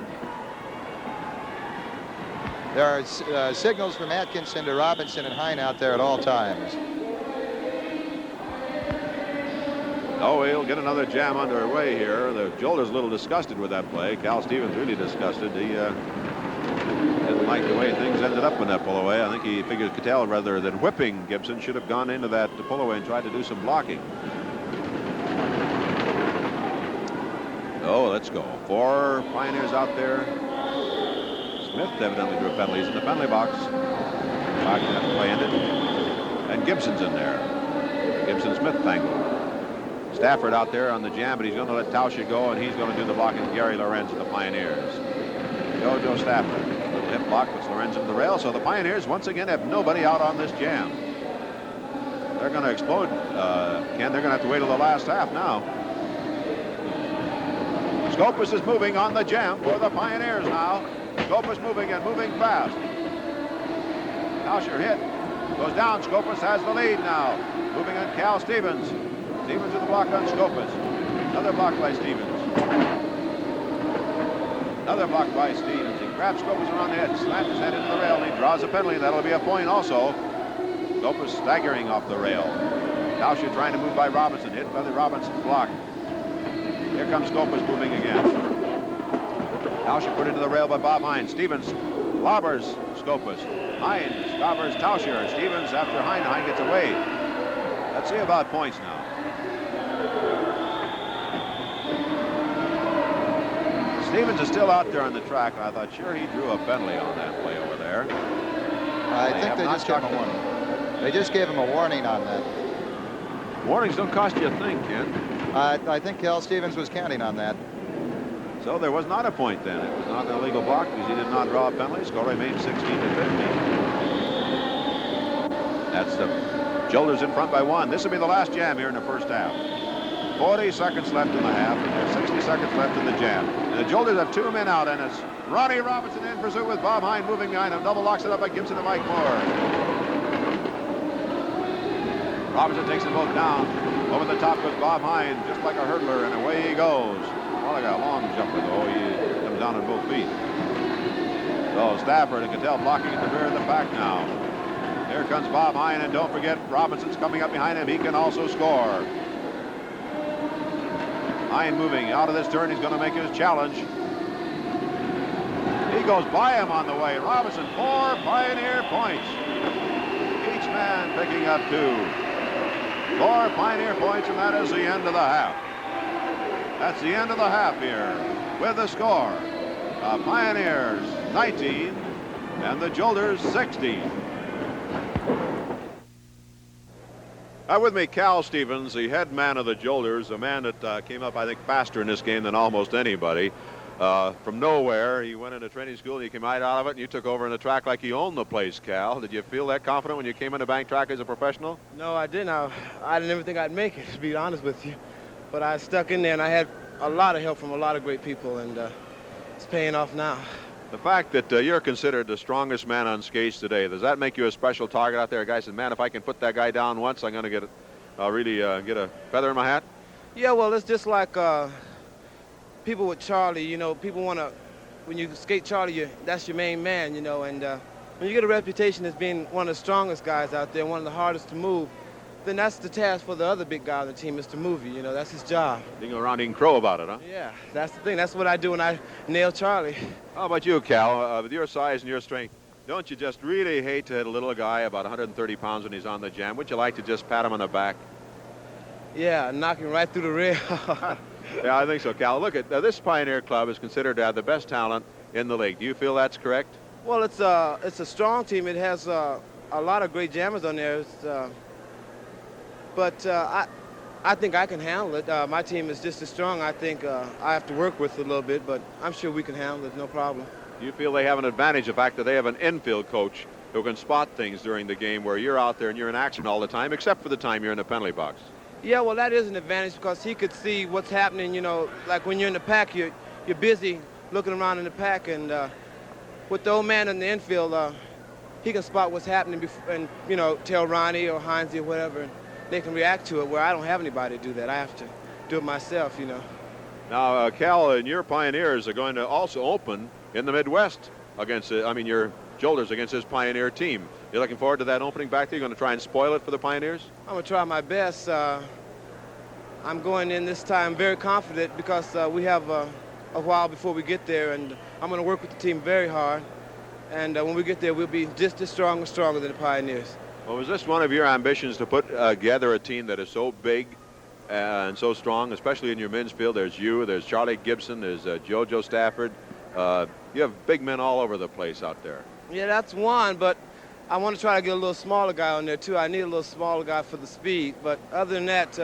are signals from Atkinson to Robinson and Hine out there at all times. Oh, he'll get another jam underway here. The Jolters a little disgusted with that play. Cal Stevens really disgusted. He didn't like the way things ended up in that pull away. I think he figured Cattell, rather than whipping Gibson, should have gone into that pull away and tried to do some blocking. Oh, let's go. 4 Pioneers out there. Smith evidently drew penalties in the penalty box. Talking that play ended. And Gibson's in there. Gibson-Smith tangle. Stafford out there on the jam, but he's going to let Tauscher go, and he's going to do the blocking of Gary Lorenz of the Pioneers. Joe Stafford. Little hip block puts Lorenz into the rail, so the Pioneers once again have nobody out on this jam. They're going to explode, Ken. They're going to have to wait till the last half now. Scopus is moving on the jam for the Pioneers now. Scopus moving and moving fast. Tauscher hit. Goes down. Scopus has the lead now. Moving on Cal Stevens. Stevens with the block on Scopus. Another block by Stevens. Another block by Stevens. He grabs Scopus around the head, slams his head into the rail, and he draws a penalty. That'll be a point also. Scopus staggering off the rail. Tauscher trying to move by Robinson. Hit by the Robinson block. Here comes Scopus moving again. Tauscher put into the rail by Bob Hine. Stevens lobbers Scopus. Hine stoppers Tauscher. Stevens after Hine. Hine gets away. Let's see about points now. Stevens is still out there on the track, and I thought sure he drew a penalty on that play over there. I think they just gave him a warning. They just gave him a warning on that. Warnings don't cost you a thing, Ken. I think Cal Stevens was counting on that. So there was not a point then. It was not an illegal block because he did not draw a penalty. Score remained 16-15. That's the Jolters in front by 1. This will be the last jam here in the first half. 40 seconds left in the half. There's 60 seconds left in the jam. And the Jolters have 2 men out, and it's Ronnie Robinson in pursuit with Bob Hine moving behind him. Double locks it up by Gibson and Mike Moore. Robinson takes them both down. Over the top goes Bob Hine, just like a hurdler, and away he goes. Well, like a long jumper, though. He comes down on both feet. So Stafford and Cattell blocking at the rear of the pack now. Here comes Bob Hine, and don't forget, Robinson's coming up behind him. He can also score. Hine moving out of this turn. He's going to make his challenge. He goes by him on the way. Robinson, 4 Pioneer points. Each man picking up 2. 4 Pioneer points, and that is the end of the half. That's the end of the half here with the score. The Pioneers 19 and the Jolters 16. With me, Cal Stevens, the head man of the Jolters, a man that came up, I think, faster in this game than almost anybody. From nowhere, he went into training school, and he came right out of it, and you took over in the track like you owned the place, Cal. Did you feel that confident when you came into bank track as a professional? No, I didn't. I didn't ever think I'd make it, to be honest with you. But I stuck in there, and I had a lot of help from a lot of great people, and it's paying off now. The fact that you're considered the strongest man on skates today, does that make you a special target out there? A guy said, man, if I can put that guy down once, I'm going to get get a feather in my hat? Yeah, well, it's just like people with Charlie, you know, people want to, when you skate Charlie, that's your main man, you know, and when you get a reputation as being one of the strongest guys out there, one of the hardest to move, then that's the task for the other big guy on the team, is to move you, know, that's his job. You go around eating crow about it, huh? Yeah, that's the thing. That's what I do when I nail Charlie. How about you, Cal? With your size and your strength, don't you just really hate to hit a little guy about 130 pounds when he's on the jam? Would you like to just pat him on the back? Yeah, knock him right through the rail. Yeah, I think so, Cal. Look, this Pioneer Club is considered to have the best talent in the league. Do you feel that's correct? Well, it's a strong team. It has a lot of great jammers on there. But I think I can handle it. My team is just as strong. I think I have to work with it a little bit, but I'm sure we can handle it, no problem. Do you feel they have an advantage, the fact that they have an infield coach who can spot things during the game where you're out there and you're in action all the time, except for the time you're in the penalty box. Yeah, well, that is an advantage because he could see what's happening. You know, like when you're in the pack, you're busy looking around in the pack, and with the old man in the infield, he can spot what's happening and, you know, tell Ronnie or Heinze or whatever, and they can react to it, where I don't have anybody to do that. I have to do it myself, you know. Now, Cal, and your Pioneers are going to also open in the Midwest against, your Jolters against this Pioneer team. You're looking forward to that opening back there? You're going to try and spoil it for the Pioneers? I'm going to try my best. I'm going in this time very confident because we have a while before we get there, and I'm going to work with the team very hard. And when we get there, we'll be just as strong or stronger than the Pioneers. Well, was this one of your ambitions to put together a team that is so big and so strong, especially in your men's field? There's you, there's Charlie Gibson, there's JoJo Stafford. You have big men all over the place out there. Yeah, that's one, but I want to try to get a little smaller guy on there, too. I need a little smaller guy for the speed. But other than that,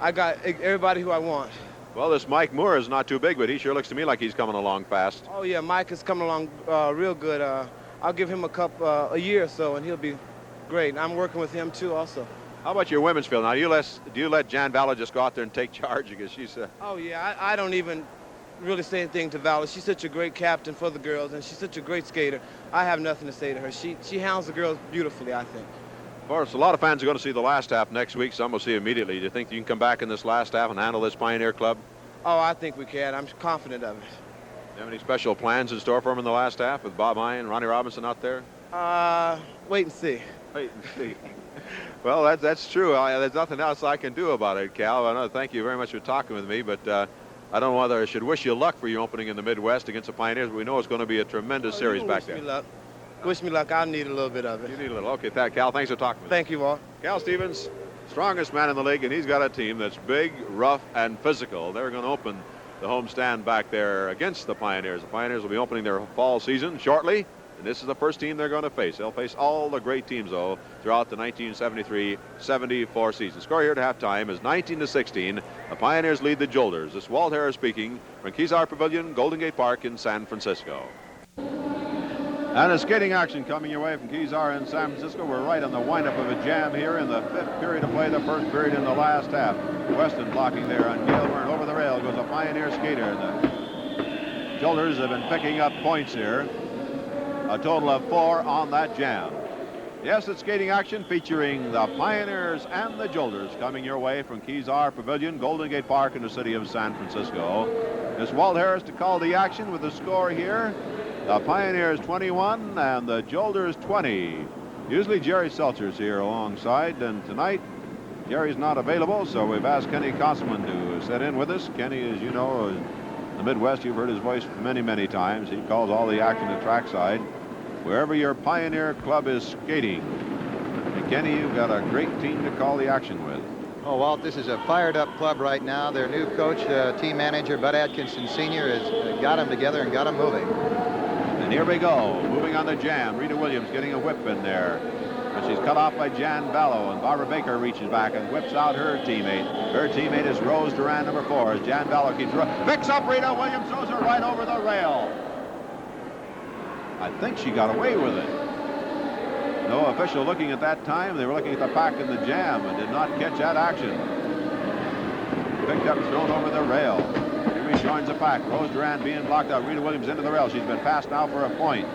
I got everybody who I want. Well, this Mike Moore is not too big, but he sure looks to me like he's coming along fast. Oh, yeah, Mike is coming along real good. I'll give him a year or so, and he'll be great. And I'm working with him, too, also. How about your women's field? Now, do you let Jan Vallow just go out there and take charge? Because she's... Oh, yeah, I don't even really say anything to Vallow. She's such a great captain for the girls, and she's such a great skater. I have nothing to say to her. She handles the girls beautifully, I think. Of course, a lot of fans are going to see the last half next week. Some will see immediately. Do you think you can come back in this last half and handle this Pioneer club? Oh, I think we can. I'm confident of it. Do you have any special plans in store for them in the last half with Bob Hine and Ronnie Robinson out there? Wait and see. Wait and see. Well, that's true. There's nothing else I can do about it, Cal. I know. Thank you very much for talking with me, but I don't know whether I should wish you luck for your opening in the Midwest against the Pioneers. We know it's going to be a tremendous series back there. Wish me luck. Wish me luck. I need a little bit of it. You need a little. Okay, Cal, thanks for talking with me. Thank you, Walt. Cal Stevens, strongest man in the league, and he's got a team that's big, rough, and physical. They're going to open the homestand back there against the Pioneers. The Pioneers will be opening their fall season shortly, and this is the first team they're going to face. They'll face all the great teams, though, throughout the 1973-74 season. Score here at halftime is 19-16. The Pioneers lead the Jolters. This is Walt Harris speaking from Kezar Pavilion, Golden Gate Park in San Francisco. And a skating action coming your way from Kezar in San Francisco. We're right on the windup of a jam here in the fifth period of play, the first period in the last half. Weston blocking there on Gilmer, and over the rail goes a Pioneer skater. The Jolters have been picking up points here. A total of 4 on that jam. Yes, it's skating action featuring the Pioneers and the Jolters coming your way from Kezar Pavilion, Golden Gate Park in the city of San Francisco. It's Walt Harris to call the action with the score here. The Pioneers 21 and the Jolters 20. Usually Jerry Seltzer's here alongside, and tonight Jerry's not available, so we've asked Kenny Kosman to sit in with us. Kenny, as you know, in the Midwest, you've heard his voice many, many times. He calls all the action at trackside, wherever your Pioneer club is skating. And Kenny, you've got a great team to call the action with. Oh, Walt, this is a fired-up club right now. Their new coach, team manager, Bud Atkinson Sr., has got them together and got them moving. And here we go, moving on the jam. Rita Williams getting a whip in there. But she's cut off by Jan Vallow, and Barbara Baker reaches back and whips out her teammate. Her teammate is Rose Duran, number 4, as Jan Vallow keeps picks up Rita Williams, throws her right over the rail. I think she got away with it. No official looking at that time. They were looking at the pack in the jam and did not catch that action. Picked up, thrown over the rail. Here he joins the pack. Rose Duran being blocked out. Rita Williams into the rail. She's been passed now for a point.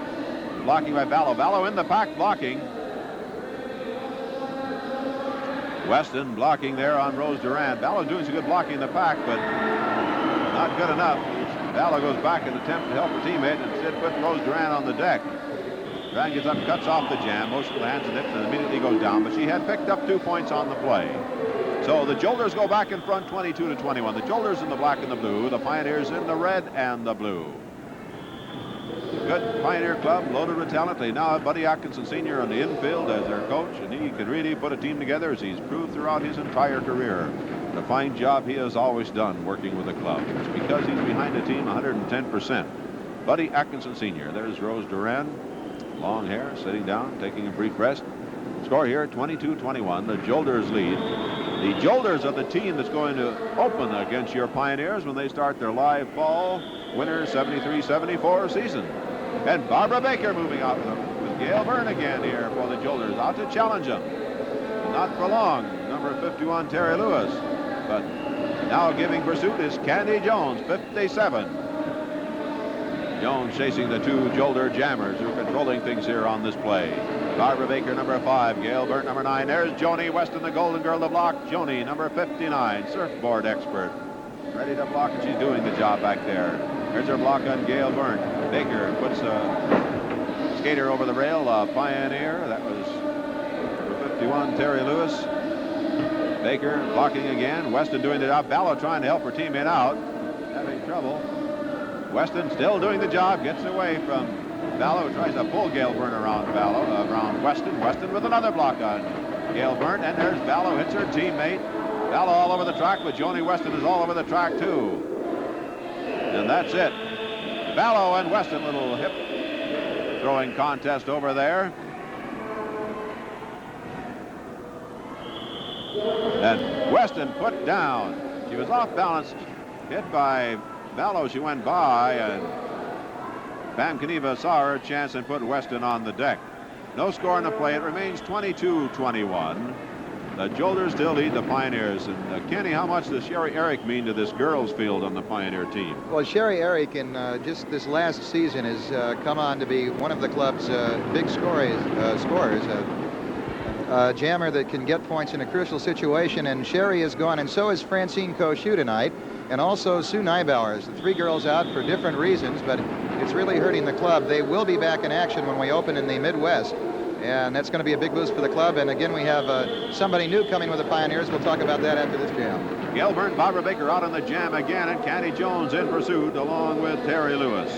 Blocking by Vallow. Vallow in the pack blocking. Weston blocking there on Rose Duran. Vallow doing some good blocking in the pack, but not good enough. Vallow goes back in an attempt to help her teammate and instead put Rose Duran on the deck. Duran gets up, cuts off the jam, motions the hands and it, and immediately goes down, but she had picked up 2 points on the play. So the Jolters go back in front 22-21. The Jolters in the black and the blue, the Pioneers in the red and the blue. Good Pioneer club, loaded with talent. They now have Buddy Atkinson Sr. on the infield as their coach, and he can really put a team together as he's proved throughout his entire career. The fine job he has always done working with the club. It's because he's behind the team 110%. Buddy Atkinson Sr. There's Rose Duran, long hair, sitting down, taking a brief rest. Score here, 22-21. The Jolters lead. The Jolters are the team that's going to open against your Pioneers when they start their live fall winter 73-74 season. And Barbara Baker moving out with Gail Byrne again here for the Jolters. Out to challenge him. Not for long. Number 51, Terry Lewis. But now giving pursuit is Candy Jones, 57. Jones chasing the two Jolter jammers who are controlling things here on this play. Barbara Baker, number 5. Gail Byrne, number 9. There's Joni Weston, the Golden Girl, to block. Joni, number 59, surfboard expert. Ready to block, and she's doing the job back there. There's her block on Gail Byrne. Baker puts a skater over the rail, Pioneer. That was number 51, Terry Lewis. Baker blocking again. Weston doing the job. Ballo trying to help her teammate out. Having trouble. Weston still doing the job. Gets away from Ballo. Tries to pull Gail Byrne around around Weston. Weston with another block on Gail Byrne. And there's Ballo. Hits her teammate. Ballo all over the track, but Joni Weston is all over the track too. And that's it. Ballo and Weston, little hip throwing contest over there. And Weston put down. She was off balance, hit by Ballo. She went by, and Pam Kaniva saw her chance and put Weston on the deck. No score in the play. It remains 22-21. The Jolters still lead the Pioneers. And Kenny, how much does Sherry Eric mean to this girls' field on the Pioneer team? Well, Sherry Eric in just this last season has come on to be one of the club's big scorers. A jammer that can get points in a crucial situation, and Sherry is gone, and so is Francine Cochou tonight, and also Sue Neibauer. The three girls out for different reasons, but it's really hurting the club. They will be back in action when we open in the Midwest, and that's going to be a big boost for the club. And again, we have somebody new coming with the Pioneers. We'll talk about that after this jam. Gail Byrne, Barbara Baker out on the jam again, and Candy Jones in pursuit along with Terry Lewis.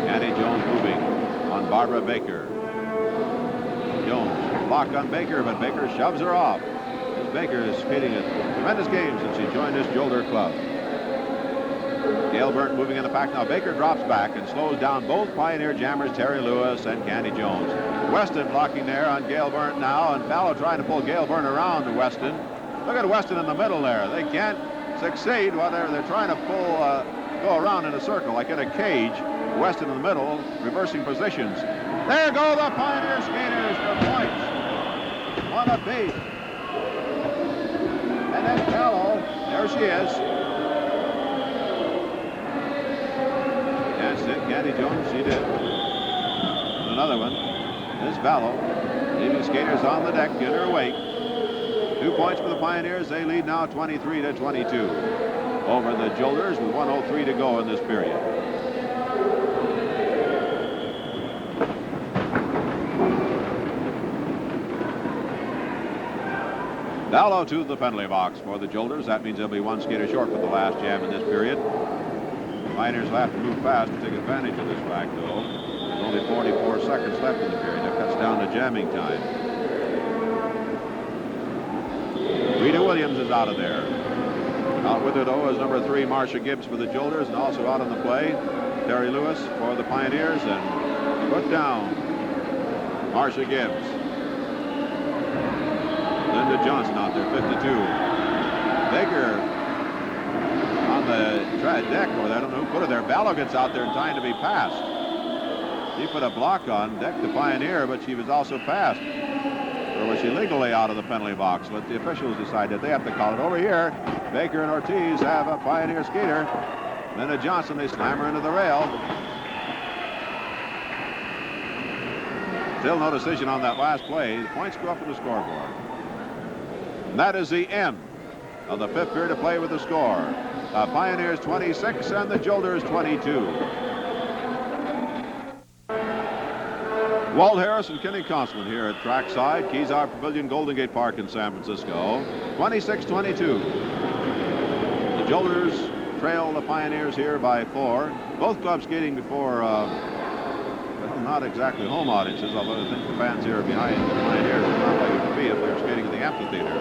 Candy Jones moving on Barbara Baker. Jones block on Baker, but Baker shoves her off. Baker is skating a tremendous game since she joined this Jolter club. Gail Byrne moving in the pack now. Baker drops back and slows down both Pioneer jammers, Terry Lewis and Candy Jones. Weston blocking there on Gail Byrne now, and Ballo trying to pull Gail Byrne around to Weston. Look at Weston in the middle there. They can't succeed while they're trying to go around in a circle like in a cage. Weston in the middle, reversing positions. There go the Pioneer skaters for points. One apiece. And then Ballo, there she is. That's it, Candy Jones, she did. And another one is Ballo, leaving skaters on the deck in her wake. 2 points for the Pioneers. They lead now 23-22 over the Jolters with 1:03 to go in this period. Ballo to the penalty box for the Jolters. That means there'll be one skater short for the last jam in this period. The Pioneers will have to move fast to take advantage of this fact, though. There's only 44 seconds left in the period. That cuts down to jamming time. Rita Williams is out of there. Out with her, though, is number 3, Marcia Gibbs for the Jolters, and also out on the play, Terry Lewis for the Pioneers, and put down Marcia Gibbs. Linda Johnson out there, 52. Baker on the deck over there. I don't know who put her there. Ballo gets out there in time to be passed. She put a block on deck the Pioneer, but she was also passed. Or was she legally out of the penalty box? Let the officials decide that. They have to call it. Over here, Baker and Ortiz have a Pioneer skater. Linda Johnson, they slam her into the rail. Still no decision on that last play. The points go up on the scoreboard. And that is the end of the 5th period of play with the score. The Pioneers 26 and the Jolters 22. Walt Harris and Kenny Constman here at trackside, Kezar Pavilion, Golden Gate Park in San Francisco. 26-22. The Jolters trail the Pioneers here by 4. Both clubs skating before, not exactly home audiences, although I think the fans here are behind the Pioneers. It's not like it would be if they're skating in the amphitheater.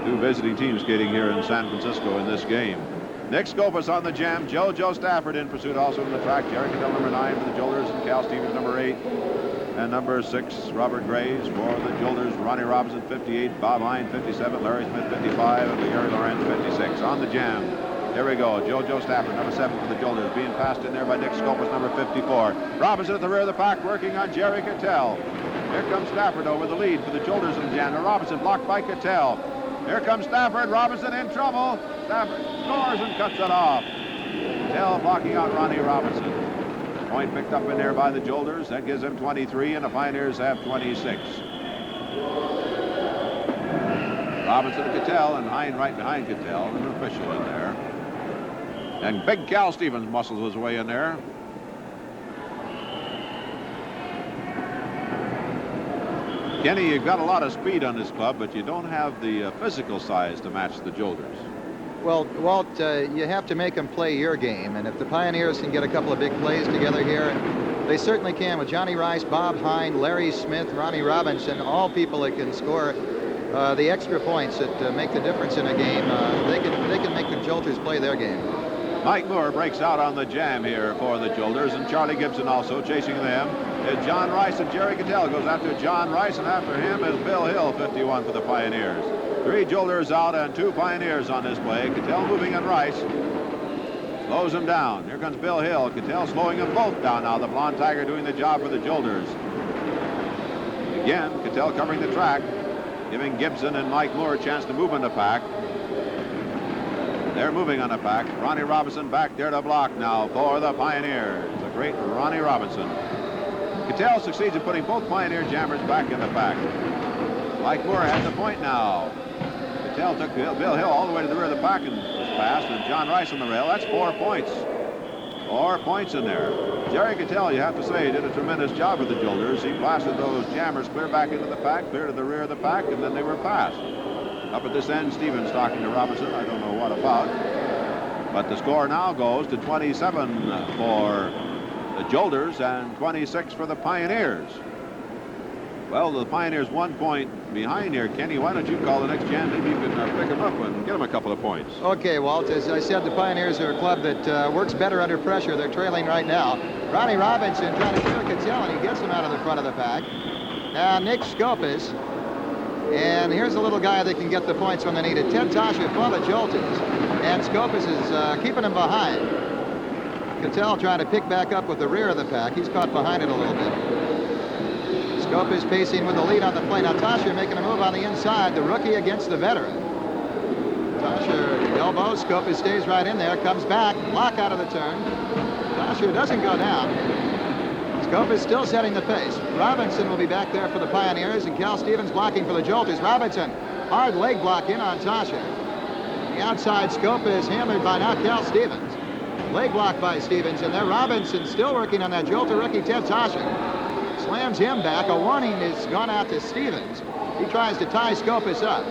2 visiting teams skating here in San Francisco in this game. Nick Scopus on the jam. Joe Stafford in pursuit also in the track. Jerry Cadell, number 9 for the Jolters, and Cal Stevens, number 8. And number 6, Robert Graves for the Jolters. Ronnie Robinson, 58. Bob Hine, 57. Larry Smith, 55. And Gary Lorenz, 56. On the jam, Here we go. Joe Stafford, number 7 for the Jolters, being passed in there by Nick Scopus, number 54. Robinson at the rear of the pack, working on Jerry Cattell. Here comes Stafford over the lead for the Jolters and Jan. Robinson blocked by Cattell. Here comes Stafford. Robinson in trouble. Stafford scores and cuts it off. Cattell blocking out Ronnie Robinson. Point picked up in there by the Jolters. That gives them 23, and the Pioneers have 26. Robinson and Cattell, and Hine right behind Cattell, and an official in there. And big Cal Stevens muscles his way in there. Kenny, you've got a lot of speed on this club, but you don't have the physical size to match the Jolters. Well, Walt, you have to make them play your game, and if the Pioneers can get a couple of big plays together here, and they certainly can with Johnny Rice, Bob Hine, Larry Smith, Ronnie Robinson, all people that can score the extra points that make the difference in a game. They can make the Jolters play their game. Mike Moore breaks out on the jam here for the Jolters, and Charlie Gibson also chasing them. John Rice and Jerry Cattell goes after John Rice, and after him is Bill Hill, 51 for the Pioneers. 3 Jolters out and 2 Pioneers on this play. Cattell moving on Rice. Slows him down. Here comes Bill Hill. Cattell slowing them both down now. The Blonde Tiger doing the job for the Jolters. Again, Cattell covering the track, giving Gibson and Mike Moore a chance to move in the pack. They're moving on the pack. Ronnie Robinson back there to block now for the Pioneers. The great Ronnie Robinson. Cattell succeeds in putting both Pioneer jammers back in the pack. Mike Moore has the point now. Cattell took Bill Hill all the way to the rear of the pack and was passed, and John Rice on the rail. That's 4 points. 4 points in there. Jerry Cattell, you have to say, did a tremendous job with the Jolters. He blasted those jammers clear back into the pack, clear to the rear of the pack, and then they were passed. Up at this end, Stevens talking to Robinson. I don't know what about. But the score now goes to 27 for the Jolters and 26 for the Pioneers. Well, the Pioneers 1 point behind here. Kenny, why don't you call the next jam? Maybe you can pick them up and get them a couple of points. Okay, Walt, as I said, the Pioneers are a club that works better under pressure. They're trailing right now. Ronnie Robinson trying to clear Cattell, and he gets him out of the front of the pack. Now Nick Scopus. And here's a little guy that can get the points when they need it. Ted Tosher for the Jolters. And Scopus is keeping him behind. Cattell trying to pick back up with the rear of the pack. He's caught behind it a little bit. Scopus pacing with the lead on the play. Now Tosher making a move on the inside. The rookie against the veteran. Tosher elbows. Scopus stays right in there. Comes back. Block out of the turn. Tosher doesn't go down. Scopus still setting the pace. Robinson will be back there for the Pioneers, and Cal Stevens blocking for the Jolters. Robinson, hard leg block in on Tosher. The outside Scopus hammered by now Cal Stevens. Leg block by Stevens, and there Robinson still working on that Jolter rookie Ted Tosher. Slams him back. A warning has gone out to Stevens. He tries to tie Scopus up.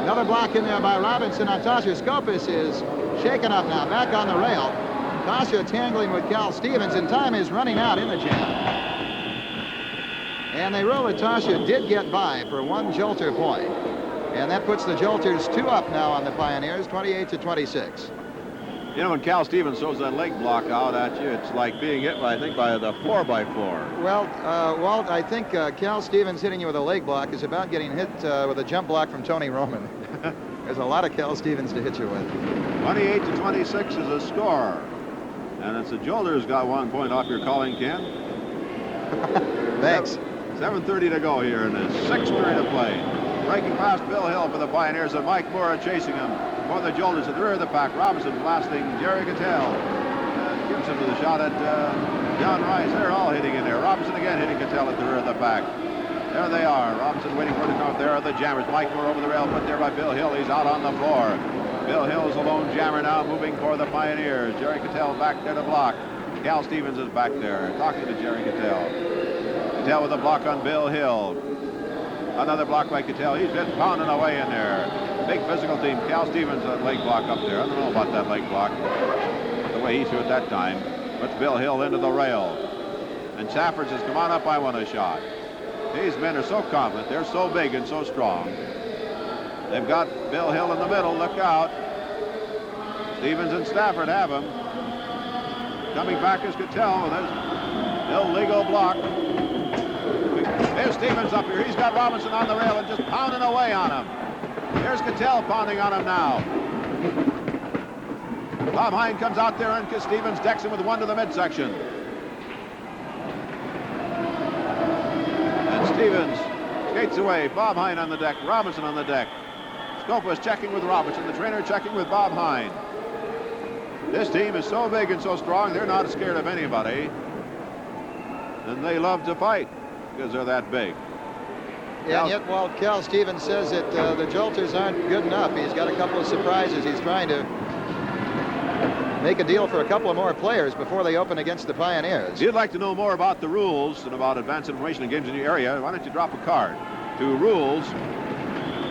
Another block in there by Robinson on Tosher. Scopus is shaken up now, back on the rail. Tosher tangling with Cal Stevens, and time is running out in the jam. And they rule that Tosher did get by for 1 Jolter point. And that puts the Jolters 2 up now on the Pioneers, 28-26. You know, when Cal Stevens throws that leg block out at you, it's like being hit, by, I think, by the 4x4. Well, Walt, I think Cal Stevens hitting you with a leg block is about getting hit with a jump block from Tony Roman. There's a lot of Cal Stevens to hit you with. 28-26 is a score. And it's the Jolters got 1 point off your calling, Ken. Thanks. 7:30 to go here in the 6th period of play. Breaking past Bill Hill for the Pioneers, and Mike Moore chasing him for the Jolters at the rear of the pack. Robinson blasting Jerry Cattell. Gibson with a shot at John Rice. They're all hitting in there. Robinson again hitting Cattell at the rear of the pack. There they are. Robinson waiting for it to come up. There are the jammers. Mike Moore over the rail, put there by Bill Hill. He's out on the floor. Bill Hill's a lone jammer now, moving for the Pioneers. Jerry Cattell back there to block. Cal Stevens is back there, talking to Jerry Cattell. Cattell with a block on Bill Hill. Another block by Cattell. He's been pounding away in there. Big physical team. Cal Stevens, a leg block up there. I don't know about that leg block, the way he threw it that time. Puts Bill Hill into the rail. And Safford says, come on up, I want a shot. These men are so confident. They're so big and so strong. They've got Bill Hill in the middle. Look out. Stevens and Stafford have him. Coming back is Cattell with his illegal block. There's Stevens up here. He's got Robinson on the rail and just pounding away on him. Here's Cattell pounding on him now. Bob Hine comes out there, and Stevens decks him with one to the midsection. And Stevens skates away. Bob Hine on the deck, Robinson on the deck. Scopus checking with Robinson, the trainer checking with Bob Hine. This team is so big and so strong, they're not scared of anybody. And they love to fight because they're that big. Yeah, and yet while Cal Stevens says that the Jolters aren't good enough, he's got a couple of surprises. He's trying to make a deal for a couple of more players before they open against the Pioneers. If you'd like to know more about the rules and about advanced information and games in your area, why don't you drop a card to Rules,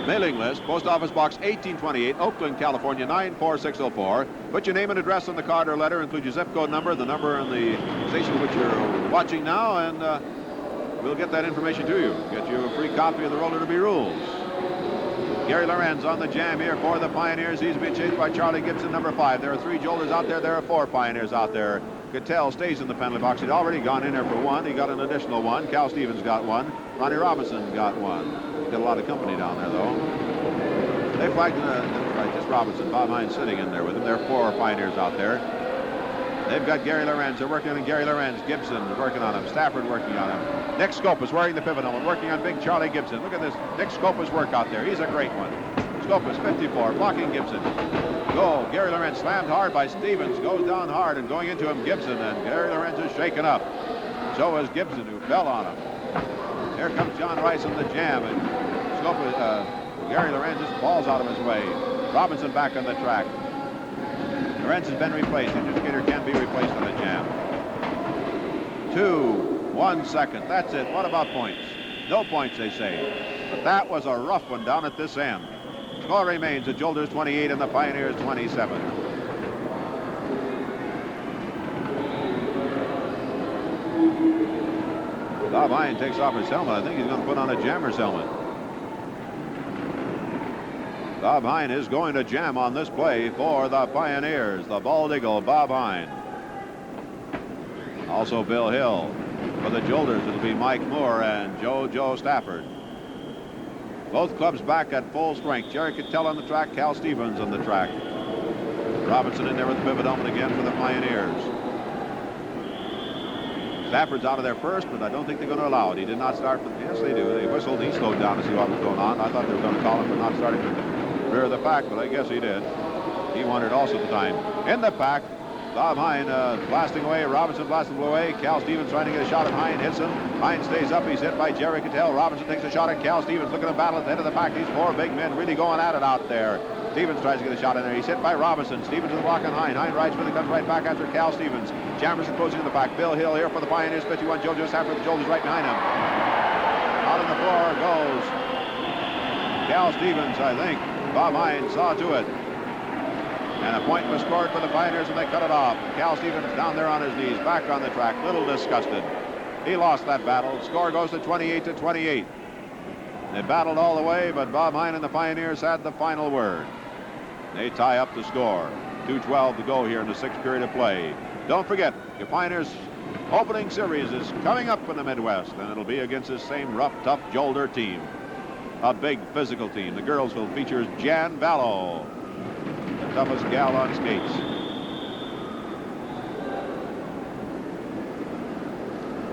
mailing list, Post Office Box 1828, Oakland, California 94604. Put your name and address on the card or letter, include your zip code number, the number and the station which you're watching now, and we'll get that information to you. Get you a free copy of the Roller to Be Rules. Gary Lorenz on the jam here for the Pioneers. He's being chased by Charlie Gibson, number 5. There are 3 Jolters out there. There are 4 Pioneers out there. Cattell stays in the penalty box. He'd already gone in there for 1. He got an additional 1. Cal Stevens got 1. Ronnie Robinson got 1. Got a lot of company down there, though. They flagged right, just Robinson. Bob Hine sitting in there with him. There are 4 Pioneers out there. They've got Gary Lorenz. They're working on Gary Lorenz. Gibson is working on him. Stafford working on him. Nick Scopus wearing the pivot helmet, working on big Charlie Gibson. Look at this Nick Scopus work out there. He's a great one. Scopus, 54, blocking Gibson. Goal. Gary Lorenz slammed hard by Stevens. Goes down hard and going into him, Gibson. And Gary Lorenz is shaken up. So is Gibson, who fell on him. Here comes John Rice on the jam. And Scopus, Gary Lorenz just falls out of his way. Robinson back on the track. Lorenz has been replaced. The adjudicator can be replaced on the jam. 2, 1 second. That's it. What about points? No points, they say. But that was a rough one down at this end. Score remains the Jolters 28 and the Pioneers 27. Bob Hine takes off his helmet. I think he's going to put on a jammer's helmet. Bob Hine is going to jam on this play for the Pioneers. The bald eagle, Bob Hine. Also Bill Hill. For the Jolters, it'll be Mike Moore and Joe Stafford. Both clubs back at full strength. Jerry Cattell on the track, Cal Stevens on the track. Robinson in there with the pivot helmet again for the Pioneers. Stafford's out of there first, but I don't think they're going to allow it. He did not start. Yes, they do. They whistled. He slowed down to see what was going on. I thought they were going to call him for not starting from the rear of the pack, but I guess he did. He wanted also at the time. In the pack, Bob Hine blasting away. Robinson blasting away. Cal Stevens trying to get a shot at Hine. Hits him. Hine stays up. He's hit by Jerry Cattell. Robinson takes a shot at Cal Stevens. Look at the battle at the head of the pack. These 4 big men really going at it out there. Stevens tries to get a shot in there. He's hit by Robinson. Stevens with the block on Hine. Hine rides with it, comes right back after Cal Stevens. Jamerson closing in the back. Bill Hill here for the Pioneers. 51. Joe Stafford with the Jolters right behind him. Out on the floor goes Cal Stevens, I think. Bob Hine saw to it. And a point was scored for the Pioneers, and they cut it off. Cal Stevens down there on his knees, back on the track, little disgusted. He lost that battle. Score goes to 28-28. They battled all the way, but Bob Hine and the Pioneers had the final word. They tie up the score. 2:12 to go here in the 6th period of play. Don't forget, your Pioneers opening series is coming up in the Midwest, and it'll be against this same rough, tough Jolter team. A big physical team. The girls will feature Jan Vallow, the toughest gal on skates.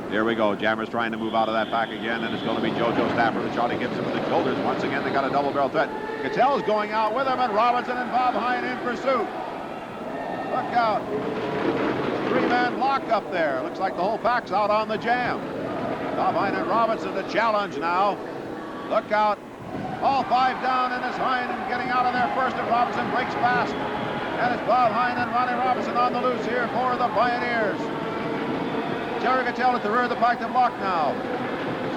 Here we go. Jammers trying to move out of that pack again, and it's going to be Joe Stafford and Charlie Gibson with the Jolters. Once again, they got a double barrel threat. Cattell's going out with him, and Robinson and Bob Hine in pursuit. Look out. 3-man lock up there. Looks like the whole pack's out on the jam. Bob Hine and Robinson, the challenge now. Look out. All 5 down, and it's Hine getting out of there first, and Robinson breaks fast. And it's Bob Hine and Ronnie Robinson on the loose here for the Pioneers. Jerry Cattell at the rear of the pack to block now.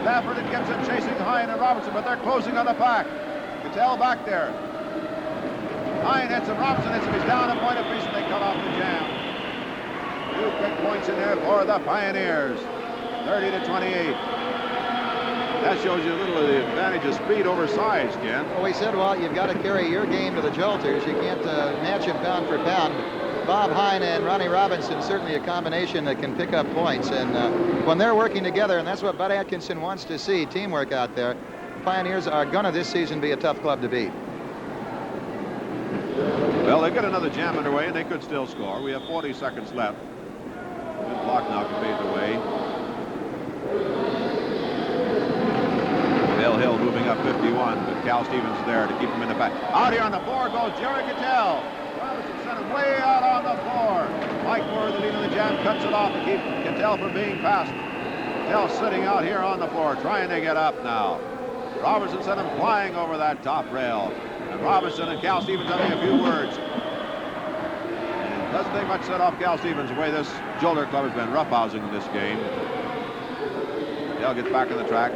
Stafford and Gibson chasing Hine and Robinson, but they're closing on the pack. Cattell back there. Hine hits him, Robinson hits him. He's down a point apiece, and they cut off the jam. 2 quick points in there for the Pioneers. 30-28. That shows you a little of the advantage of speed over size, Ken. Well, we said, well, you've got to carry your game to the Jolters. You can't match him pound for pound. Bob Hine and Ronnie Robinson, certainly a combination that can pick up points. And when they're working together, and that's what Bud Atkinson wants to see, teamwork out there, the Pioneers are going to this season be a tough club to beat. Well, they've got another jam underway, and they could still score. We have 40 seconds left. Good block now to fade away. Bill Hill moving up 51, but Cal Stevens there to keep him in the back. Out here on the floor goes Jerry Cattell. Robinson sent him way out on the floor. Mike Moore, the lead of the jam, cuts it off to keep Cattell from being passed. Cattell sitting out here on the floor, trying to get up now. Robertson sent him flying over that top rail. And Robinson and Cal Stevens having a few words. And it doesn't take much to set off Cal Stevens the way this Jolter club has been roughhousing in this game. Dale gets back on the track.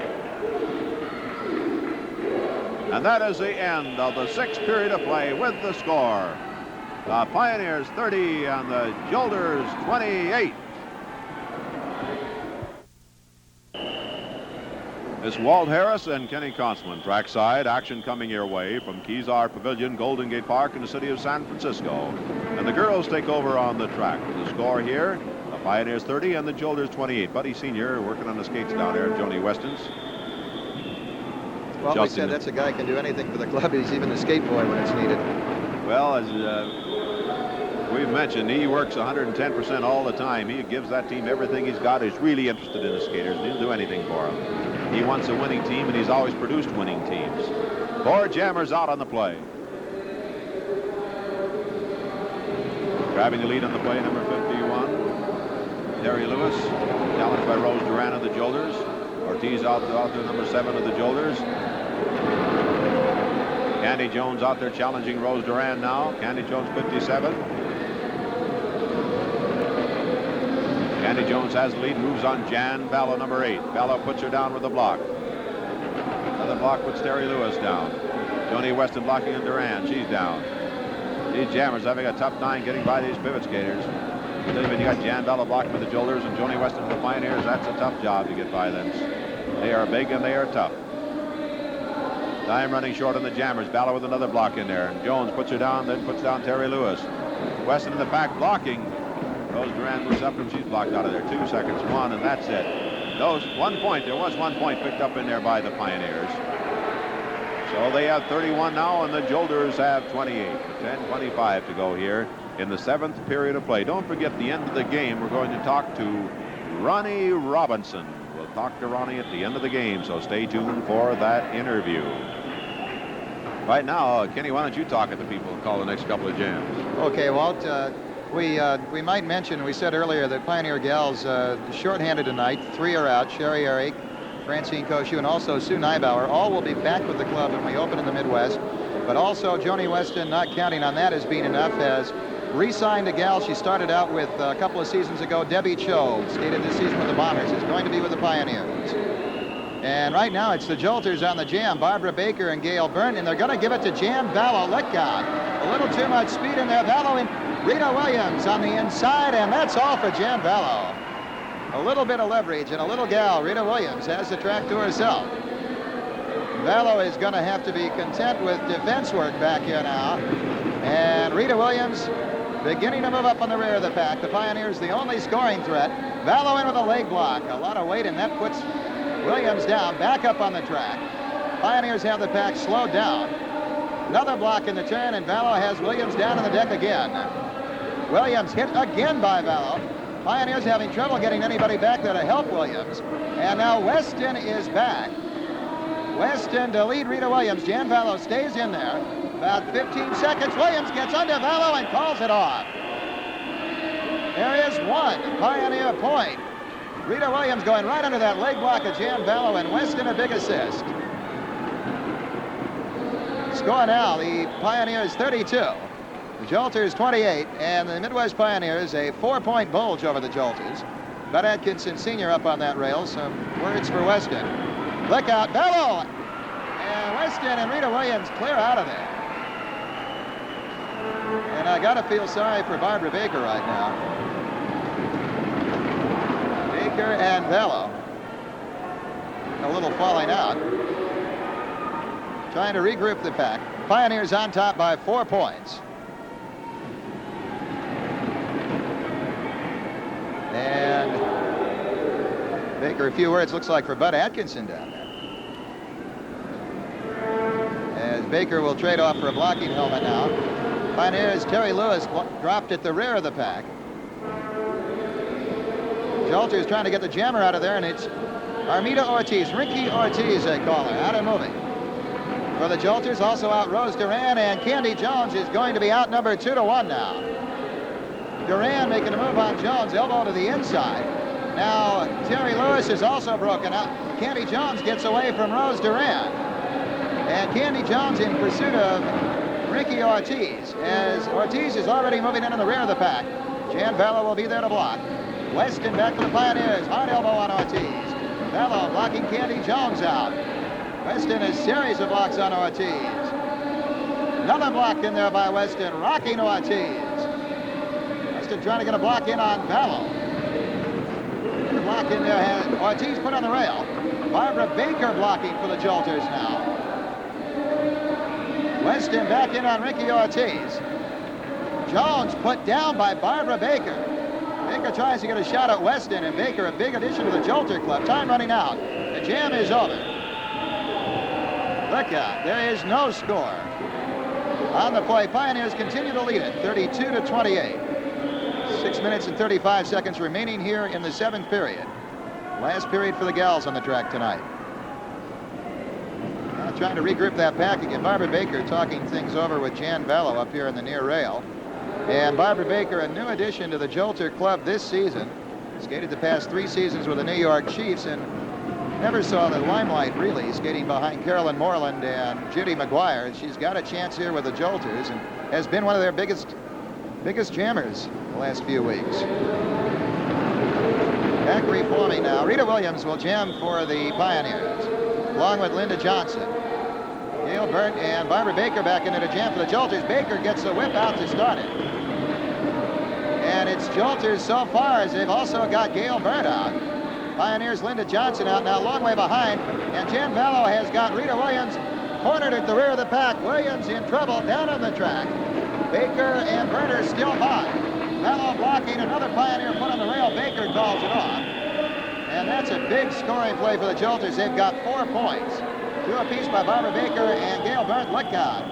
And that is the end of the 6th period of play with the score. The Pioneers 30 and the Jolters 28. It's Walt Harris and Kenny Constman trackside. Action coming your way from Kezar Pavilion, Golden Gate Park in the city of San Francisco. And the girls take over on the track. The score here, the Pioneers 30 and the Jolters 28. Buddy Sr. working on the skates down there at Joan Weston's. Well, we said that's a guy who can do anything for the club. He's even the skate boy when it's needed. Well, as we've mentioned, he works 110% all the time. He gives that team everything he's got. He's really interested in the skaters, and he'll do anything for them. He wants a winning team, and he's always produced winning teams. 4 jammers out on the play. Grabbing the lead on the play, number 51, Terry Lewis, challenged by Rose Duran of the Jolters. Ortiz out to number 7 of the Jolters. Candy Jones out there challenging Rose Duran now. Candy Jones 57. Candy Jones has the lead, moves on Jan Vallow, number 8. Vallow puts her down with a block. Another block puts Terry Lewis down. Joan Weston blocking on Duran. She's down. These jammers having a tough time getting by these pivot skaters. When you got Jan Vallow blocking with the Jolters and Joan Weston with the Pioneers, that's a tough job to get by them. They are big and they are tough. Time running short on the jammers. Vallow with another block in there. And Jones puts her down, then puts down Terry Lewis. Weston in the back blocking. Rose Duran moves up and she's blocked out of there. 2 seconds, 1, and that's it. Those 1 point. There was 1 point picked up in there by the Pioneers. So they have 31 now, and the Jolters have 28. 10:25 to go here in the 7th period of play. Don't forget, the end of the game, we're going to talk to Ronnie Robinson. We'll talk to Ronnie at the end of the game, so stay tuned for that interview. Right now, Kenny, why don't you talk at the people and call the next couple of jams? Okay, Walt. We might mention, we said earlier that Pioneer gals shorthanded tonight. 3 are out. Sherry Eric, Francine Koshu, and also Sue Neibauer. All will be back with the club when we open in the Midwest. But also Joan Weston, not counting on that as being enough, has re-signed a gal she started out with a couple of seasons ago. Debbie Cho, skated this season with the Bombers, is going to be with the Pioneers. And right now it's the Jolters on the jam. Barbara Baker and Gail Byrne, and they're going to give it to Jan Vallow. Let God. A little too much speed in there. Vallow and Rita Williams on the inside, and that's all for Jan Vallow. A little bit of leverage, and a little gal, Rita Williams, has the track to herself. Vallow is going to have to be content with defense work back here now. And Rita Williams beginning to move up on the rear of the pack. The Pioneers the only scoring threat. Vallow in with a leg block. A lot of weight, and that puts Williams down, back up on the track. Pioneers have the pack slowed down. Another block in the turn, and Vallow has Williams down on the deck again. Williams hit again by Vallow. Pioneers having trouble getting anybody back there to help Williams. And now Weston is back. Weston to lead Rita Williams. Jan Vallow stays in there. About 15 seconds. Williams gets under Vallow and calls it off. There is 1 Pioneer point. Rita Williams going right under that leg block of Jan Vallow, and Weston a big assist. Score now, the Pioneers 32. The Jolters 28, and the Midwest Pioneers a 4-point bulge over the Jolters. Bud Atkinson Sr. up on that rail. Some words for Weston. Look out, Vallow! And Weston and Rita Williams clear out of there. And I gotta feel sorry for Barbara Baker right now. Baker and Vallow. A little falling out. Trying to regroup the pack. Pioneers on top by 4 points. And Baker, a few words, looks like, for Bud Atkinson down there. As Baker will trade off for a blocking helmet now. Pioneers, Terry Lewis dropped at the rear of the pack. Jolters trying to get the jammer out of there, and it's Armida Ortiz, Ricky Ortiz, they call her, out and moving. For the Jolters, also out Rose Duran, and Candy Jones is going to be out number 2-1 now. Duran making a move on Jones, elbow to the inside. Now, Terry Lewis is also broken out. Candy Jones gets away from Rose Duran. And Candy Jones in pursuit of Ricky Ortiz, as Ortiz is already moving in the rear of the pack. Jan Vallow will be there to block. Weston back to the Pioneers, hard elbow on Ortiz. Vallow blocking Candy Jones out. Weston a series of blocks on Ortiz. Another block in there by Weston, rocking Ortiz. Weston trying to get a block in on Vallow. The block in there has Ortiz put on the rail. Barbara Baker blocking for the Jolters now. Weston back in on Ricky Ortiz. Jones put down by Barbara Baker. Baker tries to get a shot at Weston, and Baker a big addition to the Jolter Club. Time running out. The jam is over. Look out, there is no score. On the play, Pioneers continue to lead it, 32-28. 6 minutes and 35 seconds remaining here in the 7th period. Last period for the gals on the track tonight. Now trying to regroup that pack again. Barbara Baker talking things over with Jan Vallow up here in the near rail. And Barbara Baker, a new addition to the Jolter Club this season. Skated the past 3 seasons with the New York Chiefs and never saw the limelight really, skating behind Carolyn Moreland and Judy McGuire. She's got a chance here with the Jolters and has been one of their biggest jammers the last few weeks. Back reforming now. Rita Williams will jam for the Pioneers, along with Linda Johnson. Gail Burt and Barbara Baker back into the jam for the Jolters. Baker gets the whip out to start it. And it's Jolters so far as they've also got Gail Burt out. Pioneers Linda Johnson out now, long way behind. And Jan Vallow has got Rita Williams cornered at the rear of the pack. Williams in trouble down on the track. Baker and Burt are still by. Vallow blocking, another Pioneer put on the rail. Baker calls it off. And that's a big scoring play for the Jolters. They've got 4 points. 2 apiece by Barbara Baker and Gail Burt. Look out.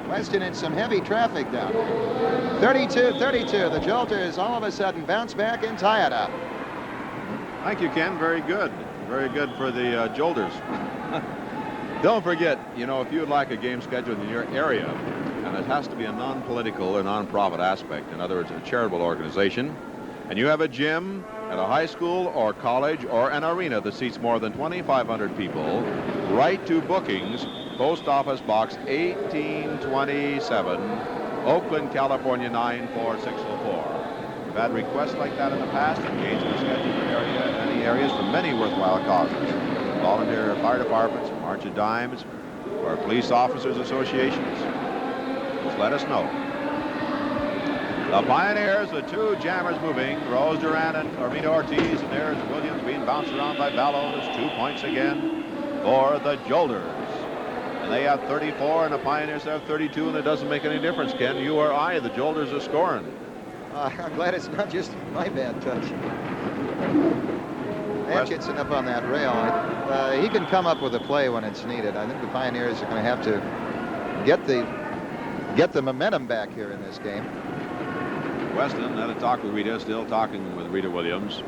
Weston in some heavy traffic down there. 32-32. The Jolters all of a sudden bounce back and tie it up. Thank you, Ken. Very good. Very good for the Jolters. Don't forget, you know, if you would like a game scheduled in your area, and it has to be a non-political or non-profit aspect, in other words, a charitable organization, and you have a gym at a high school or college or an arena that seats more than 2,500 people, write to bookings, Post Office Box 1827, Oakland, California 94604. We've had requests like that in the past, engagement scheduled in many areas for many worthwhile causes. Volunteer fire departments, March of Dimes, or police officers associations. Just let us know. The Pioneers, the 2 jammers moving, Rose Duran and Armida Ortiz, and there's Williams being bounced around by Vallow. There's 2 points again for the Jolters. And they have 34, and the Pioneers have 32, and it doesn't make any difference, Ken. You or I, the Jolters are scoring. I'm glad it's not just my bad touch. Atkinson up on that rail. He can come up with a play when it's needed. I think the Pioneers are going to have to get the momentum back here in this game. Weston had a talk with Rita, still talking with Rita Williams.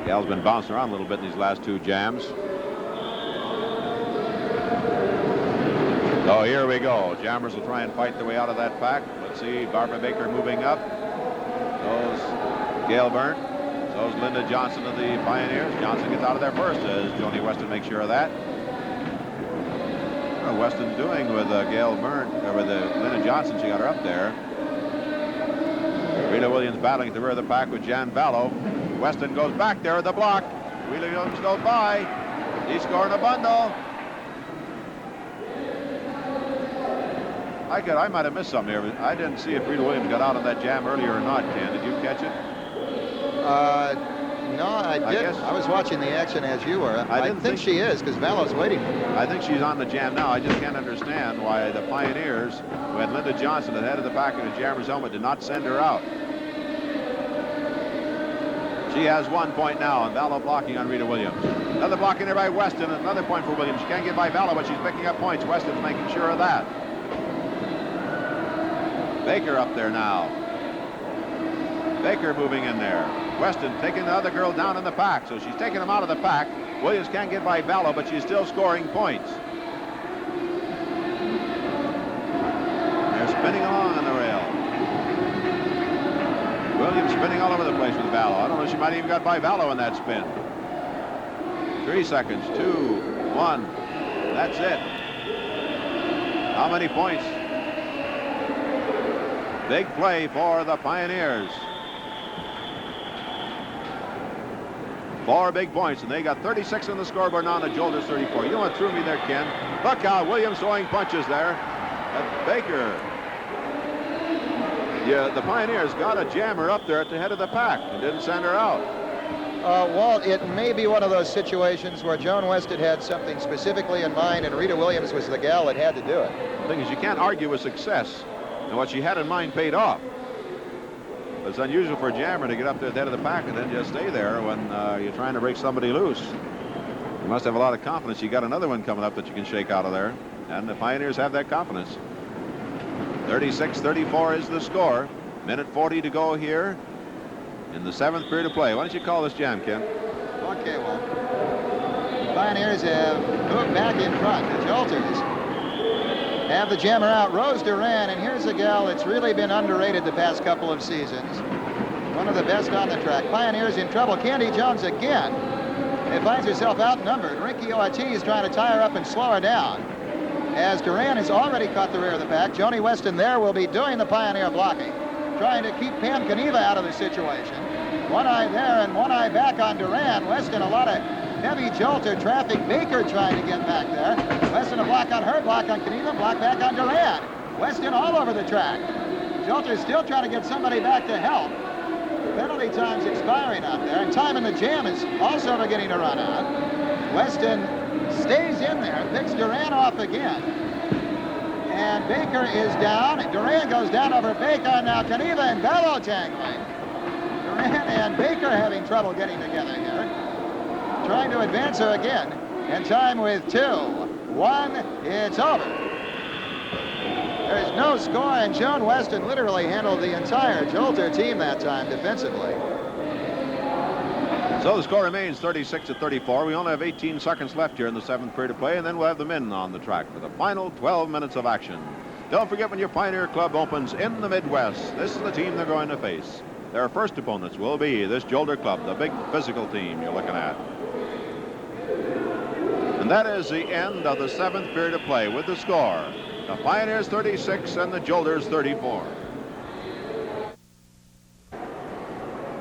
Gal's been bouncing around a little bit in these last 2 jams. So here we go. Jammers will try and fight their way out of that pack. Let's see, Barbara Baker moving up. So's Gail Byrne. So's Linda Johnson of the Pioneers. Johnson gets out of there first as Joni Weston makes sure of that. What Weston's doing with Gail Byrne, or with Linda Johnson, she got her up there. Rita Williams battling at the rear of the pack with Jan Vallow. Weston goes back there at the block. Rita Williams goes by. He's scoring a bundle. I might have missed something here. I didn't see if Rita Williams got out of that jam earlier or not, Ken. Did you catch it? No, I didn't. I was watching the action as you were. I think she is, because Vallow's waiting for her. I think she's on the jam now. I just can't understand why the Pioneers, who had Linda Johnson at the head of the pack in a jammer's helmet, did not send her out. She has 1 point now, and Vallow blocking on Rita Williams. Another block in there by Weston, another point for Williams. She can't get by Vallow, but she's picking up points. Weston's making sure of that. Baker up there now. Baker moving in there. Weston taking the other girl down in the pack, so she's taking him out of the pack. Williams can't get by Vallow, but she's still scoring points. They're spinning along on the rail. Williams spinning all over the place with Vallow. I don't know, she might even got by Vallow in that spin. 3 seconds, 2, 1. That's it. How many points? Big play for the Pioneers. 4 big points, and they got 36 on the scoreboard now, and the Jolters 34. You know what threw me there, Ken? Look out, Williams throwing punches there. Baker. Yeah, the Pioneers got a jammer up there at the head of the pack and didn't send her out. Walt, it may be one of those situations where Joan Weston had something specifically in mind, and Rita Williams was the gal that had to do it. The thing is, you can't argue with success, and what she had in mind paid off. It's unusual for a jammer to get up to the head of the pack and then just stay there when you're trying to break somebody loose. You must have a lot of confidence. You got another one coming up that you can shake out of there, and the Pioneers have that confidence. 36-34 is the score. Minute 40 to go here in the 7th period of play. Why don't you call this jam, Ken? Okay, well, the Pioneers have moved back in front. The Jolters have the jammer out. Rose Duran, and here's a gal that's really been underrated the past couple of seasons. One of the best on the track. Pioneers in trouble. Candy Jones again. It finds herself outnumbered. Ricky Ortiz trying to tie her up and slow her down. As Duran has already caught the rear of the pack. Joan Weston there will be doing the Pioneer blocking, trying to keep Pam Kaniva out of the situation. One eye there and one eye back on Duran. Weston, a lot of heavy Jolter traffic. Baker trying to get back there. Weston a block on her, block on Kaniva, block back on Duran. Weston all over the track. Jolter still trying to get somebody back to help. Penalty time's expiring out there, and time in the jam is also beginning to run out. Weston stays in there, picks Duran off again. And Baker is down. Duran goes down over Baker. Now Kaniva and Vallow tangling. Duran and Baker having trouble getting together here. Trying to advance her again. And time with 2, 1, it's over. There's no score, and Joan Weston literally handled the entire Jolter team that time defensively. So the score remains 36-34. We only have 18 seconds left here in the 7th period of play, and then we'll have the men on the track for the final 12 minutes of action. Don't forget, when your Pioneer Club opens in the Midwest, this is the team they're going to face. Their first opponents will be this Jolter Club, the big physical team you're looking at. And that is the end of the 7th period of play with the score. The Pioneers 36 and the Jolters 34.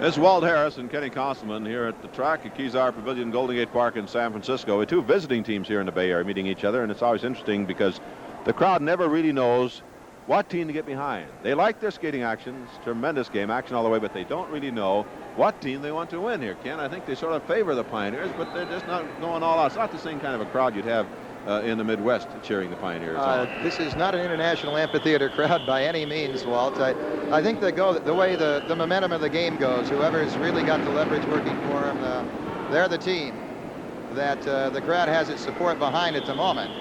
It's Walt Harris and Kenny Cosselman here at the track at Kezar Pavilion, Golden Gate Park in San Francisco. With 2 visiting teams here in the Bay Area meeting each other, and it's always interesting because the crowd never really knows what team to get behind. They like their skating action. It's tremendous game, action all the way, but they don't really know what team they want to win here, Ken. I think they sort of favor the Pioneers, but they're just not going all out. It's not the same kind of a crowd you'd have in the Midwest cheering the Pioneers on. This is not an international amphitheater crowd by any means, Walt. I think they go the way the momentum of the game goes. Whoever's really got the leverage working for them, they're the team that the crowd has its support behind at the moment.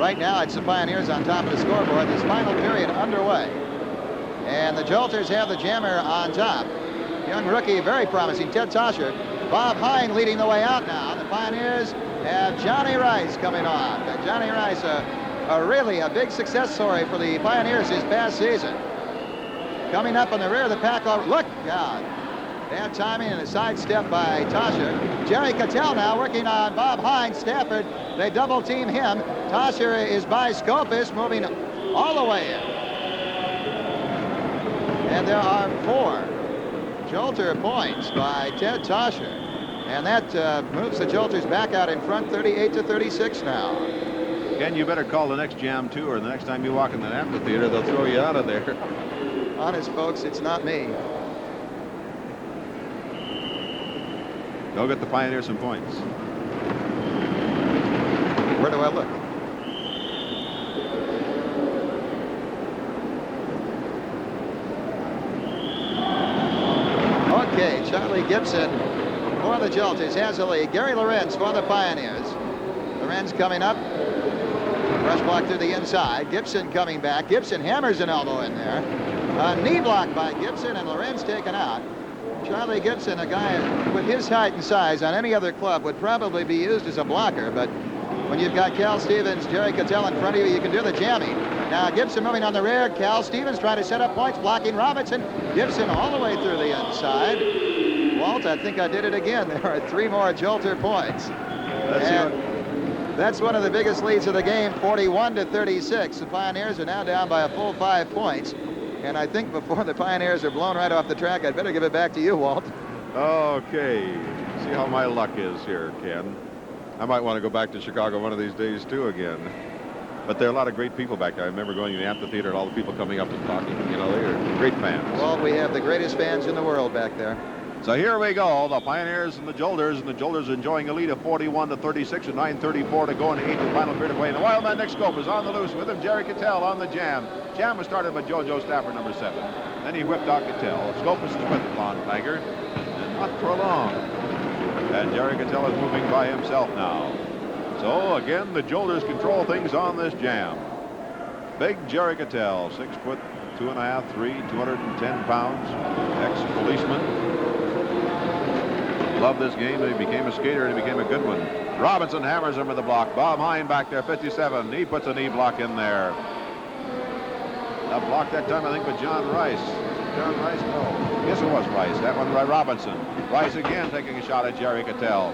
Right now, it's the Pioneers on top of the scoreboard. This final period underway. And the Jolters have the jammer on top. Young rookie, very promising, Ted Toscher. Bob Hine leading the way out now. The Pioneers have Johnny Rice coming on. And Johnny Rice, really a big success story for the Pioneers this past season. Coming up on the rear of the pack. Look out. Bad timing and a sidestep by Toscher. Jerry Cattell now working on Bob Hine. Stafford, they double team him. Toscher is by Scopus, moving all the way in. And there are 4 Jolter points by Ted Toscher. And that moves the Jolters back out in front, 38-36 now. Ken, you better call the next jam too, or the next time you walk in the amphitheater, they'll throw you out of there. Honest, folks, it's not me. Go get the Pioneers some points. Where do I look? Okay, Charlie Gibson for the Jolters has the lead. Gary Lorenz for the Pioneers. Lorenz coming up. Rush block through the inside. Gibson coming back. Gibson hammers an elbow in there. A knee block by Gibson, and Lorenz taken out. Charlie Gibson, a guy with his height and size on any other club, would probably be used as a blocker, but when you've got Cal Stevens, Jerry Cattell in front of you, you can do the jamming. Now Gibson moving on the rear. Cal Stevens trying to set up points, blocking Robinson. Gibson all the way through the inside. Walt, I think I did it again. There are 3 more Jolter points. That's one of the biggest leads of the game, 41-36. The Pioneers are now down by a full 5 points. And I think before the Pioneers are blown right off the track, I'd better give it back to you, Walt. Okay. See how my luck is here, Ken. I might want to go back to Chicago one of these days, too, again. But there are a lot of great people back there. I remember going to the amphitheater and all the people coming up and talking. You know, they're great fans. Walt, we have the greatest fans in the world back there. So here we go, the Pioneers and the Jolters enjoying a lead of 41-36 with 9:34 to go in the 8th and final period of play. And the wild man Nick Scope is on the loose with him. Jerry Cattell on the jam. Jam was started by JoJo Stafford, number 7. Then he whipped out Cattell. Scopus is with the Blonde Tiger, and not for long. And Jerry Cattell is moving by himself now. So again, the Jolters control things on this jam. Big Jerry Cattell, 6 foot 2.5, 3, 210 pounds, ex-policeman. Loved this game. He became a skater and he became a good one. Robinson hammers him with the block. Bob Hine back there, 57. He puts a knee block in there. A block that time, I think, with John Rice. John Rice? No. Yes, it was Rice. That one by Robinson. Rice again taking a shot at Jerry Cattell.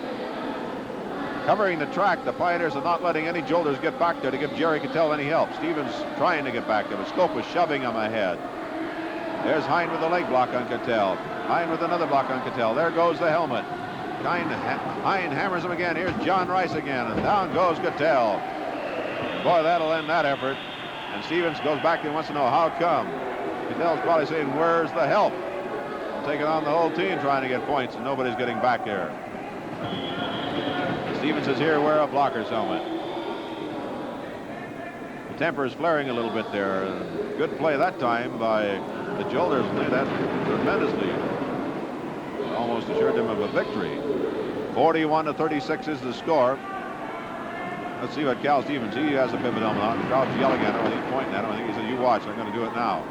Covering the track, the Pioneers are not letting any Jolters get back there to give Jerry Cattell any help. Stevens trying to get back there, but Scope was shoving him ahead. There's Hine with a leg block on Cattell. Hine with another block on Cattell. There goes the helmet. Hine hammers him again. Here's John Rice again, and down goes Cattell. Boy, that'll end that effort. And Stevens goes back and wants to know how come. Cattell's probably saying, where's the help? Taking on the whole team trying to get points, and nobody's getting back there. Stevens is here, wear a blocker's helmet. The temper is flaring a little bit there. Good play that time by the Jolters. Played that tremendously. Almost assured them of a victory. 41-36 is the score. Let's see what Cal Stevens, he has a pivot helmet on. The crowd's yelling at him. I think he's pointing at him. I think he said, you watch, I'm going to do it now.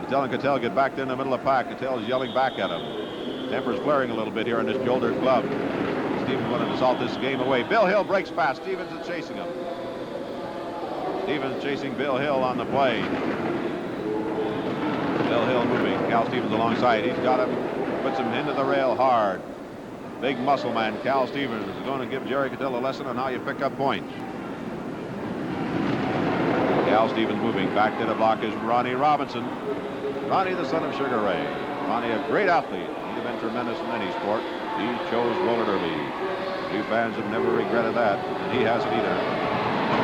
Cattell and Cattell get back there in the middle of the pack. Cattell is yelling back at him. Temper's flaring a little bit here in this Jolter club. Stevens wanted to salt this game away. Bill Hill breaks past. Stevens is chasing him. Stevens chasing Bill Hill on the play. Bill Hill moving. Cal Stevens alongside. He's got him. Puts him into the rail hard. Big muscle man Cal Stevens is going to give Jerry Cattell a lesson on how you pick up points. Cal Stevens moving. Back to the block is Ronnie Robinson. Ronnie, the son of Sugar Ray. Ronnie, a great athlete. He'd have been tremendous in any sport. He chose roller derby. You fans have never regretted that, and he hasn't either.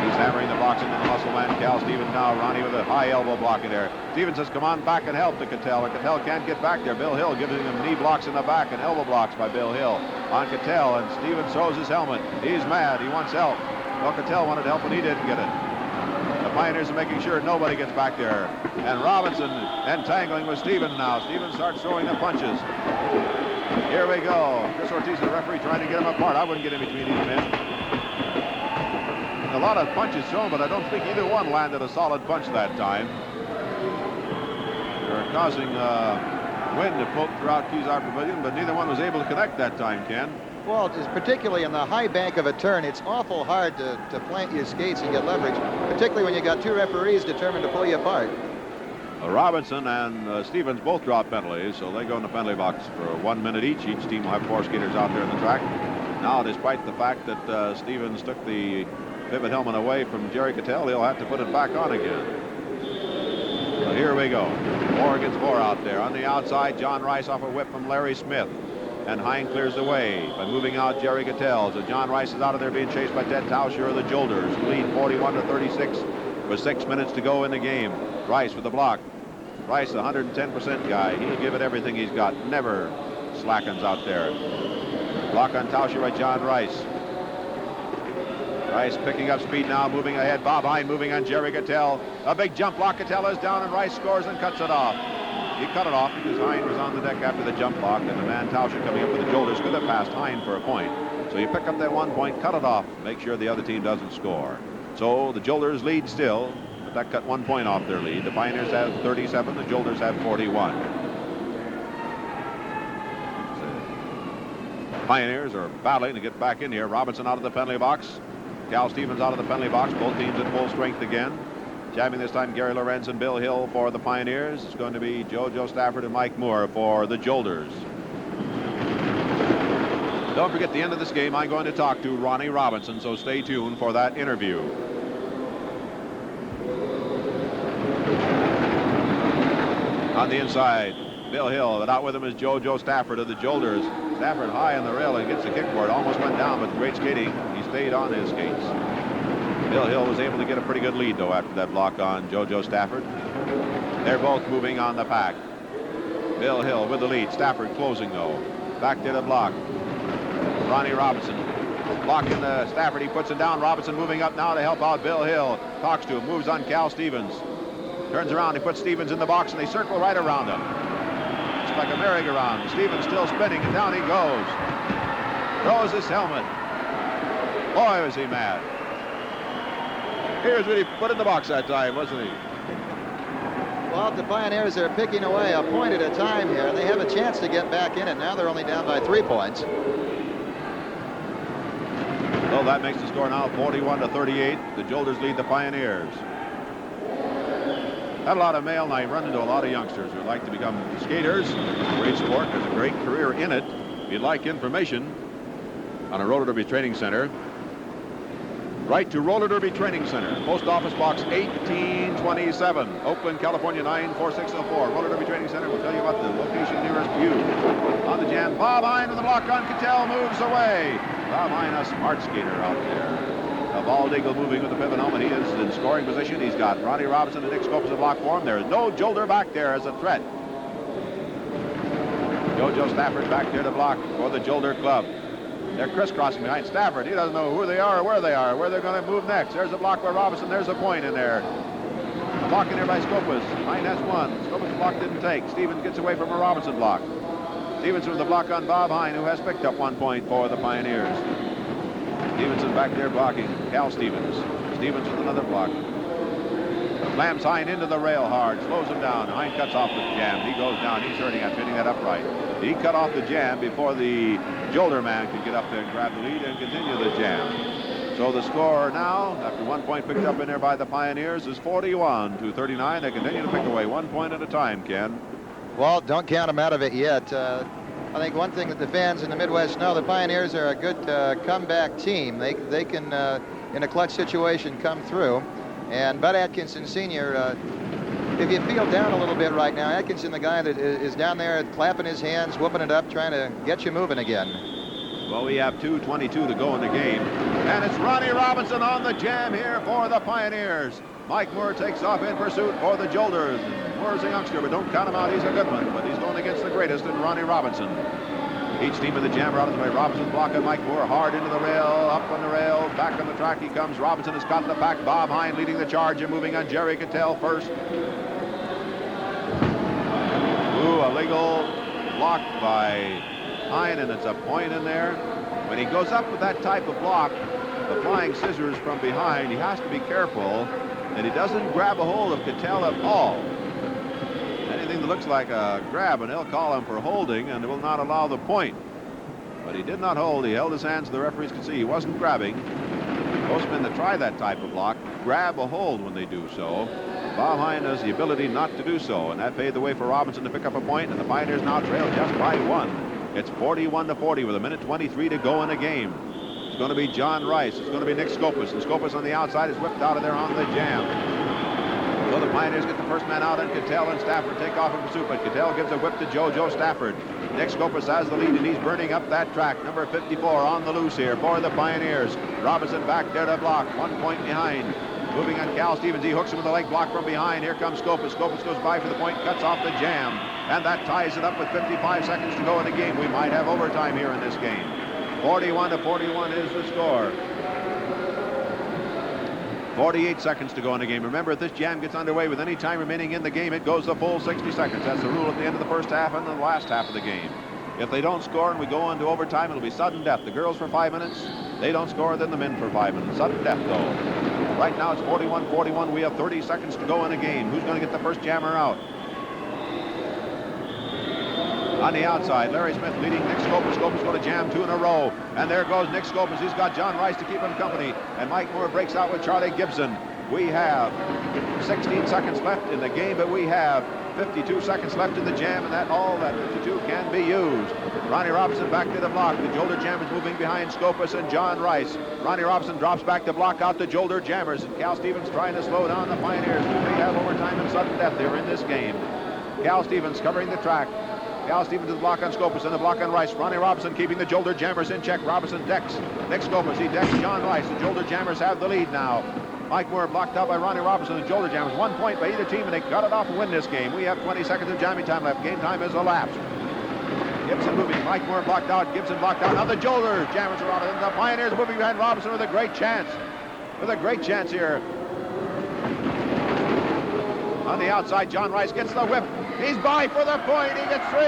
He's hammering the blocks into the muscle man Cal Stevens now. Ronnie with a high elbow block in there. Stevens says, come on back and help to Cattell. And Cattell can't get back there. Bill Hill giving him knee blocks in the back and elbow blocks by Bill Hill on Cattell. And Stevens throws his helmet. He's mad. He wants help. Well, Cattell wanted help and he didn't get it. The Pioneers are making sure nobody gets back there. And Robinson entangling with Stevens now. Stevens starts throwing the punches. Here we go. Chris Ortiz, the referee, trying to get them apart. I wouldn't get in between these men. A lot of punches thrown, but I don't think either one landed a solid punch that time. They're causing wind to poke throughout Kezar Pavilion, but neither one was able to connect that time, Ken. Well, just particularly in the high bank of a turn, it's awful hard to plant your skates and get leverage, particularly when you got 2 referees determined to pull you apart. Robinson and Stevens both drop penalties, so they go in the penalty box for 1 minute each. Each team will have 4 skaters out there on the track. Now, despite the fact that Stevens took the pivot helmet away from Jerry Cattell, he'll have to put it back on again. So here we go. 4 against 4 out there. On the outside, John Rice off a whip from Larry Smith. And Hine clears the way by moving out Jerry Cattell. So John Rice is out of there being chased by Ted Tauscher of the Jolters. Lead 41-36 with 6 minutes to go in the game. Rice with the block. Rice, 110% guy. He'll give it everything he's got. Never slackens out there. Block on Tauscher by John Rice. Rice picking up speed now, moving ahead. Bob Hine moving on Jerry Cattell. A big jump block. Cattell is down, and Rice scores and cuts it off. He cut it off because Hine was on the deck after the jump block, and the man Tauscher coming up with the Jolters could have passed Hine for a point. So you pick up that 1 point, cut it off, make sure the other team doesn't score. So the Jolters lead still, but that cut 1 point off their lead. The Pioneers have 37, the Jolters have 41. The Pioneers are battling to get back in here. Robinson out of the penalty box. Cal Stevens out of the penalty box. Both teams at full strength again. Jamming this time, Gary Lorenz and Bill Hill for the Pioneers. It's going to be Joe Stafford and Mike Moore for the Jolters. Don't forget, the end of this game, I'm going to talk to Ronnie Robinson, so stay tuned for that interview. On the inside, Bill Hill, but out with him is Joe Stafford of the Jolters. Stafford high on the rail and gets the kickboard. Almost went down, but great skating. He stayed on his skates. Bill Hill was able to get a pretty good lead, though, after that block on Joe Stafford. They're both moving on the pack. Bill Hill with the lead. Stafford closing, though. Back to the block. Ronnie Robinson blocking the Stafford. He puts it down. Robinson moving up now to help out Bill Hill. Talks to him. Moves on Cal Stevens. Turns around. He puts Stevens in the box, and they circle right around him. It's like a merry-go-round. Stevens still spinning, and down he goes. Throws his helmet. Boy, was he mad. Here's what he put in the box that time, wasn't he? Well, the Pioneers are picking away a point at a time here. They have a chance to get back in it. Now they're only down by 3 points. Well, that makes the score now 41-38. The Jolters lead the Pioneers. Had a lot of mail night. Run into a lot of youngsters who like to become skaters. Great sport. There's a great career in it. If you'd like information on a roller derby training center, write to Roller Derby Training Center, Post Office Box 1827, Oakland, California 94604. Roller Derby Training Center will tell you about the location nearest you. On the jam, Bob Hine with the block on Cattell moves away. Bob Hine, a smart skater out there. Bald Eagle moving with the pivot helmet. He is in scoring position. He's got Ronnie Robinson and Nick Scopes in block for him. There is no Jolter back there as a threat. Joe Stafford back there to block for the Jolter club. They're crisscrossing behind Stafford. He doesn't know who they are or where they are, where they're going to move next. There's a block by Robinson. There's a point in there. Blocking there by Scopus. Hine has one. Scopus' block didn't take. Stevens gets away from a Robinson block. Stevens with the block on Bob Hine, who has picked up 1 point for the Pioneers. Stevenson back there blocking. Cal Stevens. Stevens with another block. Slams Hine into the rail hard. Slows him down. Hine cuts off the jam. He goes down. He's hurting after hitting that upright. He cut off the jam before the Jolter man could get up there and grab the lead and continue the jam. So the score now, after 1 point picked up in there by the Pioneers, is 41-39. They continue to pick away 1 point at a time, Ken. Well, don't count them out of it yet. I think one thing that the fans in the Midwest know, the Pioneers are a good comeback team. They can, in a clutch situation, come through. And Bud Atkinson Sr., if you feel down a little bit right now, Atkinson, the guy that is down there clapping his hands, whooping it up, trying to get you moving again. Well, we have 2:22 to go in the game. And it's Ronnie Robinson on the jam here for the Pioneers. Mike Moore takes off in pursuit for the Jolters. Moore's a youngster, but don't count him out. He's a good one, but he's going against the greatest in Ronnie Robinson. Each team of the jam are out of the way. Robinson blocking Mike Moore hard into the rail, up on the rail, back on the track he comes. Robinson has got the pack. Bob Hine leading the charge and moving on Jerry Cattell first. Ooh, a legal block by Hine, and it's a point in there. When he goes up with that type of block, the flying scissors from behind, he has to be careful that he doesn't grab a hold of Cattell at all. Anything that looks like a grab, and they'll call him for holding and will not allow the point. But he did not hold. He held his hands so the referees could see he wasn't grabbing. Most men that try that type of block grab a hold when they do so. Bob Hine has the ability not to do so, and that paved the way for Robinson to pick up a point, and the Pioneers now trail just by 1. It's 41-40 with 1:23 to go in the game. It's going to be John Rice. It's going to be Nick Scopus, and Scopus on the outside is whipped out of there on the jam. So the Pioneers get the first man out, and Cattell and Stafford take off in pursuit, but Cattell gives a whip to Joe Stafford. Nick Scopus has the lead, and he's burning up that track. Number 54 on the loose here for the Pioneers. Robinson back there to block, 1 point behind. Moving on Cal Stevens, he hooks him with a leg block from behind. Here comes Scopus. Scopus goes by for the point, cuts off the jam, and that ties it up with 55 seconds to go in the game. We might have overtime here in this game. 41-41 is the score. 48 seconds to go in the game. Remember, if this jam gets underway with any time remaining in the game, it goes the full 60 seconds. That's the rule at the end of the first half and the last half of the game. If they don't score and we go into overtime, it'll be sudden death. The girls for 5 minutes. They don't score, then the men for 5 minutes. Sudden death, though. Right now it's 41-41. We have 30 seconds to go in a game. Who's going to get the first jammer out? On the outside, Larry Smith leading Nick Scopus. Scopus going to jam 2 in a row. And there goes Nick Scopus. He's got John Rice to keep him company. And Mike Moore breaks out with Charlie Gibson. We have 16 seconds left in the game, but we have 52 seconds left in the jam, and that 52 can be used. Ronnie Robinson back to the block. The Jolter Jammers moving behind Scopus and John Rice. Ronnie Robinson drops back to block out the Jolter Jammers, and Cal Stevens trying to slow down the Pioneers, who may have overtime and sudden death here in this game. Cal Stevens covering the track. Cal Stevens to the block on Scopus and the block on Rice. Ronnie Robinson keeping the Jolter Jammers in check. Robinson decks Nick Scopus. He decks John Rice. The Jolter Jammers have the lead now. Mike Moore blocked out by Ronnie Robinson. The Jolter Jammers, 1 point by either team, and they cut it off and win this game. We have 20 seconds of jamming time left. Game time is elapsed. Gibson moving. Mike Moore blocked out. Gibson blocked out. Now the Jolter Jammers are out of it. The Pioneers moving behind Robinson with a great chance. Here. On the outside, John Rice gets the whip. He's by for the point. He gets 3.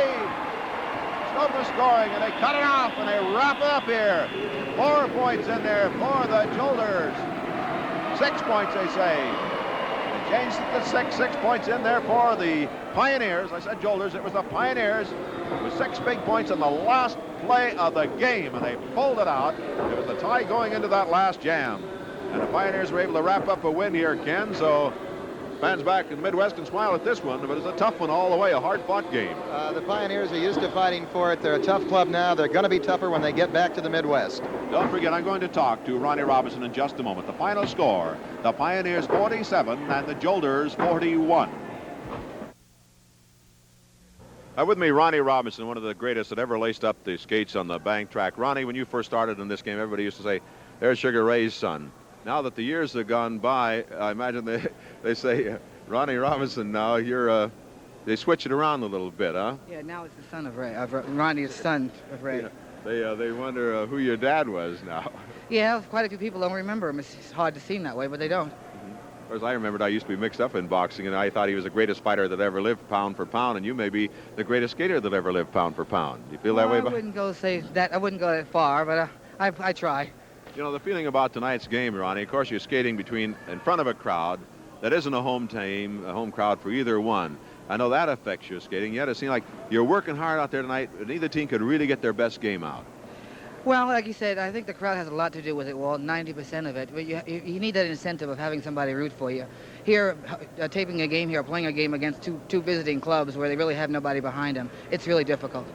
Scopus scoring, and they cut it off, and they wrap it up here. 4 points in there for the Jolters. 6 points, they say. They changed it to 6 points in there for the Pioneers. I said Jolters. It was the Pioneers with 6 big points in the last play of the game, and they pulled it out. It was a tie going into that last jam. And the Pioneers were able to wrap up a win here, Ken, so fans back in the Midwest can smile at this one, but it's a tough one all the way, a hard-fought game. The Pioneers are used to fighting for it. They're a tough club now. They're going to be tougher when they get back to the Midwest. Don't forget, I'm going to talk to Ronnie Robinson in just a moment. The final score, the Pioneers 47 and the Jolters 41. With me, Ronnie Robinson, one of the greatest that ever laced up the skates on the bank track. Ronnie, when you first started in this game, everybody used to say, there's Sugar Ray's son. Now that the years have gone by, I imagine they say, Ronnie Robinson, now you're, they switch it around a little bit, huh? Yeah, now it's the son of Ray, Ronnie's son of Ray. Yeah, they wonder who your dad was now. Yeah, quite a few people don't remember him. It's hard to see him that way, but they don't. Of course, I remembered I used to be mixed up in boxing, and I thought he was the greatest fighter that ever lived pound for pound, and you may be the greatest skater that ever lived pound for pound. Do you feel that way? I wouldn't go say that. I wouldn't go that far, but I try. You know, the feeling about tonight's game, Ronnie, of course, you're skating in front of a crowd that isn't a home team, a home crowd for either one. I know that affects your skating, yet it seems like you're working hard out there tonight, and neither team could really get their best game out. Well, like you said, I think the crowd has a lot to do with it, Walt, 90% of it. But you need that incentive of having somebody root for you. Here, taping a game here, playing a game against two visiting clubs where they really have nobody behind them, it's really difficult.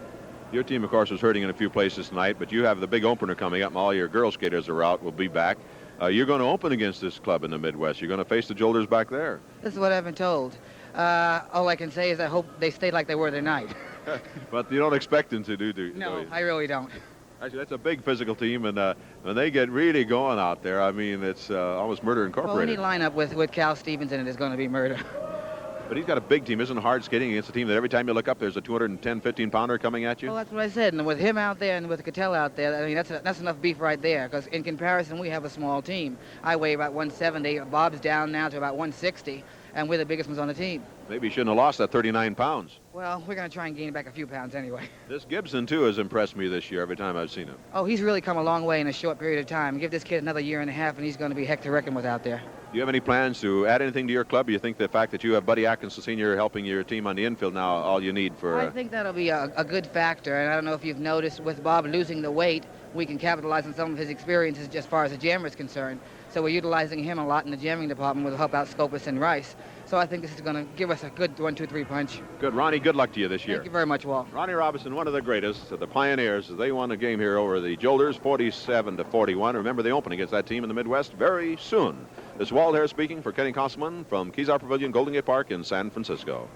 Your team, of course, was hurting in a few places tonight, but you have the big opener coming up, and all your girl skaters are out, will be back. You're going to open against this club in the Midwest. You're going to face the Jolters back there. This is what I've been told. All I can say is I hope they stay like they were tonight. But you don't expect them to, do you? No, I really don't. Actually, that's a big physical team, and when they get really going out there, I mean, it's almost Murder Incorporated. Well, any lineup with Cal Stevens in it is going to be murder. But he's got a big team. Isn't hard skating against a team that every time you look up, there's a 210, 15-pounder coming at you? Well, that's what I said. And with him out there and with Cattell out there, I mean, that's enough beef right there. Because in comparison, we have a small team. I weigh about 170. Bob's down now to about 160. And we're the biggest ones on the team. Maybe you shouldn't have lost that 39 pounds. Well, we're going to try and gain back a few pounds anyway. This Gibson, too, has impressed me this year every time I've seen him. Oh, he's really come a long way in a short period of time. Give this kid another year and a half, and he's going to be heck to reckon with out there. Do you have any plans to add anything to your club? Do you think the fact that you have Buddy Atkinson Sr. helping your team on the infield now all you need for... I think that'll be a good factor. And I don't know if you've noticed with Bob losing the weight, we can capitalize on some of his experiences as far as the jammer is concerned. So we're utilizing him a lot in the jamming department with help out Scopus and Rice. So I think this is going to give us a good 1-2-3 punch. Good. Ronnie, good luck to you this year. Thank you very much, Walt. Ronnie Robinson, one of the greatest of the Pioneers. They won a game here over the Jolters, 47-41. Remember, they open against that team in the Midwest very soon. This is Walt here speaking for Kenny Kosselman from Kezar Pavilion, Golden Gate Park in San Francisco.